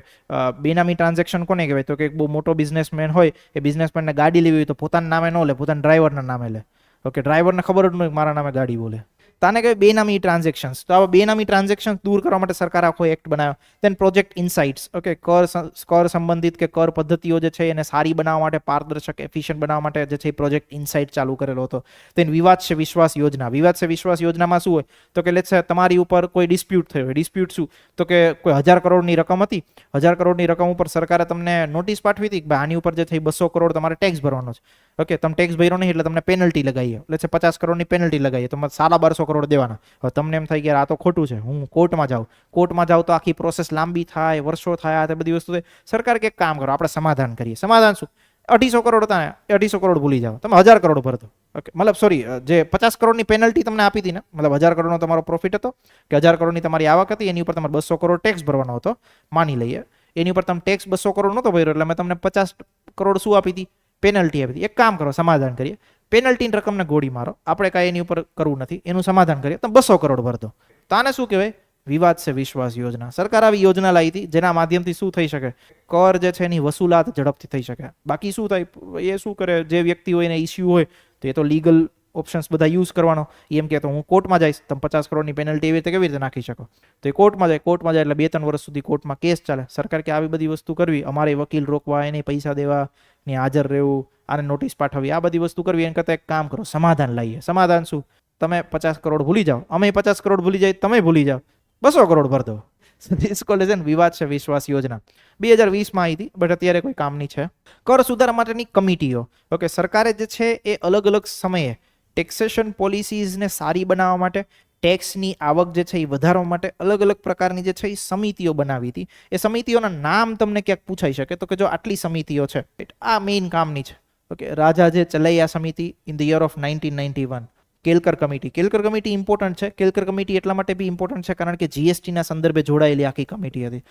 બેનામી ટ્રાન્ઝેક્શન કોને કહેવાય તો કે એક બહુ મોટો બિઝનેસમેન હોય, એ બિઝનેસમેનને ગાડી લેવી હોય તો પોતાના નામે ન લે, પોતાના ડ્રાઈવરના નામે લે. ઓકે, ડ્રાઈવરને ખબર જ ન હોય મારા નામે ગાડી બોલે. તાને કહેવાય બેનામી ટ્રાન્ઝેક્શન્સ. તો આવા બેનામી ટ્રાન્ઝેક્શન દૂર કરવા માટે સરકારે આખો એક્ટ બનાવ્યો. દેન પ્રોજેક્ટ ઇનસાઇટ્સ. ઓકે, કર સંબંધિત કે કર પદ્ધતિઓ જે છે એને સારી બનાવવા માટે, પારદર્શક એફિશિયન્ટ બનાવવા માટે જે છે એ પ્રોજેક્ટ ઇનસાઇટ ચાલુ કરેલો હતો. દેન વિવાદ છે વિશ્વાસ યોજના. વિવાદ છે વિશ્વાસ યોજનામાં શું હોય તો કે લેટ્સ સે તમારી ઉપર કોઈ ડિસ્પ્યુટ થયો હોય. ડિસ્પ્યુટ શું તો કે કોઈ 1000 કરોડની રકમ હતી. 1000 કરોડની રકમ ઉપર સરકારે તમને નોટિસ પાઠવી હતી કે ભાઈ આની ઉપર જે થઈ 200 કરોડ તમારે ટેક્સ ભરવાનો છે. ઓકે, તમે ટેક્સ ભર્યો નહીં એટલે તમને પેનલ્ટી લગાવીએ. લેટ્સ સે 50 કરોડની પેનલ્ટી લગાવીએ તો 1250 કરોડ દેવાના. હવે તમને એમ થાય કે યાર આ તો ખોટું છે, હું કોર્ટમાં જાઉં તો આખી પ્રોસેસ લાંબી થાય, વર્ષો થાય, આ બધી વસ્તુ થાય. સરકાર કે એક કામ કરો, આપણે સમાધાન કરીએ. સમાધાન શું? 250 કરોડ હતા ને, 250 કરોડ ભૂલી જાઓ, તમે 1000 કરોડ ભરતો. ઓકે, મતલબ સોરી, જે 50 કરોડની પેનલ્ટી તમને આપી હતી ને, મતલબ 1000 કરોડનો તમારો પ્રોફિટ હતો કે 1000 કરોડની તમારી આવક હતી, એની ઉપર તમારે 200 કરોડ ટેક્સ ભરવાનો હતો, માની લઈએ. એની ઉપર તમે ટેક્સ 200 કરોડ નહોતો ભર્યો એટલે મેં તમને 50 કરોડ શું આપી હતી? પેનલ્ટી આપી હતી. એક કામ કરો, સમાધાન કરીએ. પેનલ્ટીની રકમને ગોળી મારો, આપણે કાંઈ એની ઉપર કરવું નથી, એનું સમાધાન કરીએ. તમે 200 કરોડ ભરતો. તો આને શું કહેવાય? વિવાદ છે વિશ્વાસ યોજના. સરકાર આવી યોજના લાવી હતી જેના માધ્યમથી શું થઈ શકે? કર જે છે એની વસૂલાત ઝડપથી થઈ શકે. બાકી શું થાય? એ શું કરે? જે વ્યક્તિ હોય એને ઇસ્યુ હોય તો એ તો લીગલ ઓપ્શન્સ બધા યુઝ કરવાનો. એમ કે તો હું કોર્ટમાં જઈશ, તમે 50 કરોડની પેનલ્ટી એવી રીતે કેવી રીતે નાખી શકો? તો એ કોર્ટમાં જાય એટલે 2-3 વર્ષ સુધી કોર્ટમાં કેસ ચાલે. સરકાર કે આવી બધી વસ્તુ કરવી, અમારે વકીલ રોકવા, એને પૈસા દેવા, ને હાજર રહેવું, આને નોટિસ પાઠવવી, આ બધી વસ્તુ કરવી, એને કરતાં એક કામ કરો, સમાધાન લાવીએ. સમાધાન શું? તમે 50 કરોડ ભૂલી જાઓ, અમે 50 કરોડ ભૂલી જાય, તમે ભૂલી જાઓ, 200 કરોડ ભર દો. વિવાદ છે વિશ્વાસ યોજના 2020માં આવી હતી, બટ અત્યારે કોઈ કામની છે. કર સુધારા માટેની કમિટીઓ. ઓકે, સરકારે જે છે એ અલગ અલગ સમયે ટેક્સેશન પોલિસીઝને સારી બનાવવા માટે, ટેક્સની આવક જે છે એ વધારવા માટે અલગ અલગ પ્રકારની જે છે એ સમિતિઓ બનાવી હતી. એ સમિતિઓના નામ તમને ક્યાંક પૂછાઈ શકે તો કે જો આટલી સમિતિઓ છે, આ મેઇન કામની છે. ઓકે, રાજા જે ચલાઈ સમિતિ in the year of 1991. Kelkar committee important છે. કેલકર કમિટી એટલા માટે બી ઇમ્પોર્ટન્ટ છે કારણ કે જીએસટીના સંદર્ભે જોડાયેલી આખી કમિટી હતી.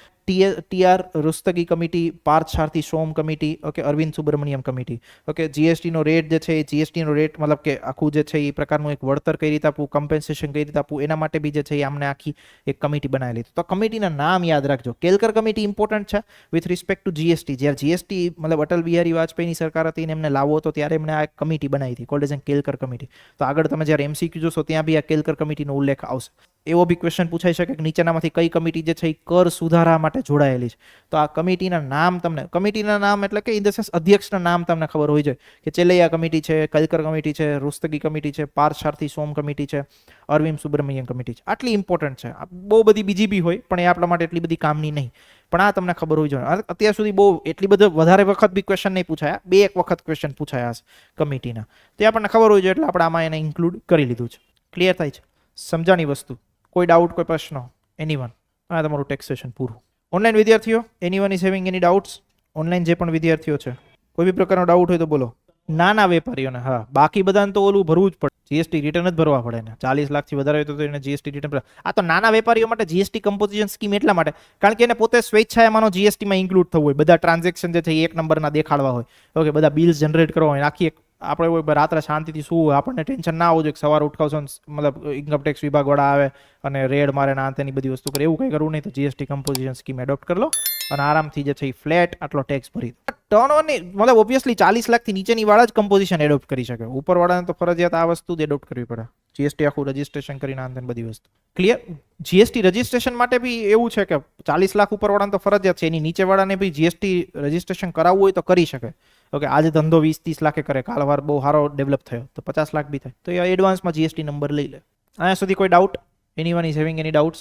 TR Rustagi committee, Partha Sarathi Som committee, okay, Arvind Subramanian committee. Okay, જીએસટીનો રેટ જે છે એ જીએસટીનો રેટ મતલબ કે આખું જે છે એ પ્રકારનું એક વળતર કઈ રીતે આપવું, કમ્પેન્સેશન કઈ રીતે આપવું, એના માટે બી જે છે એ આમને આખી એક કમિટી બનાવેલી. તો કમિટીના નામ યાદ રાખજો. કેલકર કમિટી ઇમ્પોર્ટન્ટ છે વિથ રિસ્પેક્ટ ટુ જીએસટી. જ્યારે જીએસટી મતલબ અટલ બિહારી વાજપેયીની સરકાર હતી ને એમને લાવવો હતો ત્યારે એમણે આ કમિટી બનાવી હતી, કોલ્ડ એઝ કેલકર કમિટી. તો આગળ તમે જ્યારે એમસીક્યુ જોશો ત્યાં બી આ કેલકર કમિટીનો ઉલ્લેખ આવશે. એવો બી ક્વેશ્ચન પૂછાઈ શકે કે નીચેનામાંથી કઈ કમિટી જે છે એ કર સુધારા માટે જોડાયેલી છે. તો આ કમિટીના નામ તમને, કમિટીના નામ એટલે કે ઇન ધ સેન્સ અધ્યક્ષના નામ તમને ખબર હોય છે કે ચેલૈયા કમિટી છે, કેલકર કમિટી છે, રુસ્તગી કમિટી છે, પાર્થ સારથી સોમ કમિટી છે, અરવિંદ સુબ્રમણ્યમ કમિટી છે. આટલી ઇમ્પોર્ટન્ટ છે. બહુ બધી બીજી બી હોય પણ એ આપણા માટે એટલી બધી કામની નહીં, પણ આ તમને ખબર હોવી જોઈએ. અત્યાર સુધી બહુ એટલી બધી વધારે વખત બી ક્વેશ્ચન નહીં પૂછાયા, 2-1 વખત ક્વેશ્ચન પૂછાયા છે કમિટીના. તે આપણને ખબર હોવી જોઈએ એટલે આપણે આમાં એને ઇન્ક્લુડ કરી લીધું છે. ક્લિયર થાય છે? સમજાણી વસ્તુ. કોઈ ડાઉટ, કોઈ પ્રશ્ન? એનીવન? આ તમારું ટેક્સેશન પૂરું. ઓનલાઈન વિદ્યાર્થીઓ, anyone is having any doubts? Online જે પણ વિદ્યાર્થીઓ છે કોઈ બી પ્રકારનો ડાઉટ હોય તો બોલો. નાના વેપારીઓને, હા, બાકી બધાને તો ઓલું ભરવું જ પડે, જીએસટી રિટર્ન જ ભરવા પડે ને. 40 લાખથી વધારે હોય તો એને જીએસટી રિટર્ન ભરવા. આ તો નાના વેપારીઓ માટે જીએસટી કમ્પોઝિશન સ્કીમ એટલા માટે કારણ કે એને પોતે સ્વેચ્છાએ માનો જીએસટીમાં ઇન્ક્લુડ થવું હોય, બધા ટ્રાન્ઝેક્શન જે છે એ 1 નંબરના દેખાડવા હોય. ઓકે, બધા બિલ્સ જનરેટ કરવા હોય, આખી એક આપણે હોય રાત્રે શાંતિથી શું હોય, આપણને ટેન્શન ના આવવું જોઈએ. સવારે ઉઠાવશો મતલબ ઇન્કમટેક્સ વિભાગવાળા આવે અને રેડ મારે ના તેની બધી વસ્તુ કરે, એવું કંઈ કરવું નહીં. તો જીએસટી કમ્પોઝિશન સ્કીમ એડોપ્ટ કરી લો અને આરામથી જે છે એ ફ્લેટ આટલો ટેક્સ ભરી દો. ટર્નઓવરની મતલબ ઓબ્વિયસલી 40 લાખથી નીચેની વાળા જ કમ્પોઝિશન એડોપ્ટ કરી શકે. ઉપરવાળાને તો ફરજિયાત આ વસ્તુ જ એડોપ્ટ કરવી પડે. જીએસટી આખું રજીસ્ટ્રેશન કરીને આ બધી વસ્તુ ક્લિયર. જીએસટી રજીસ્ટ્રેશન માટે બી એવું છે કે 40 લાખ ઉપરવાળાને તો ફરજિયાત છે, એની નીચેવાળાને બી જીએસટી રજીસ્ટ્રેશન કરાવવું હોય તો કરી શકે. ઓકે, આજે ધંધો 20-30 લાખે કરે, કાલવાર બહુ સારો ડેવલપ થયો તો 50 લાખ બી થાય તો એ એડવાન્સમાં જીએસટી નંબર લઈ લે. અહીંયા સુધી કોઈ doubt? Anyone is having any doubts?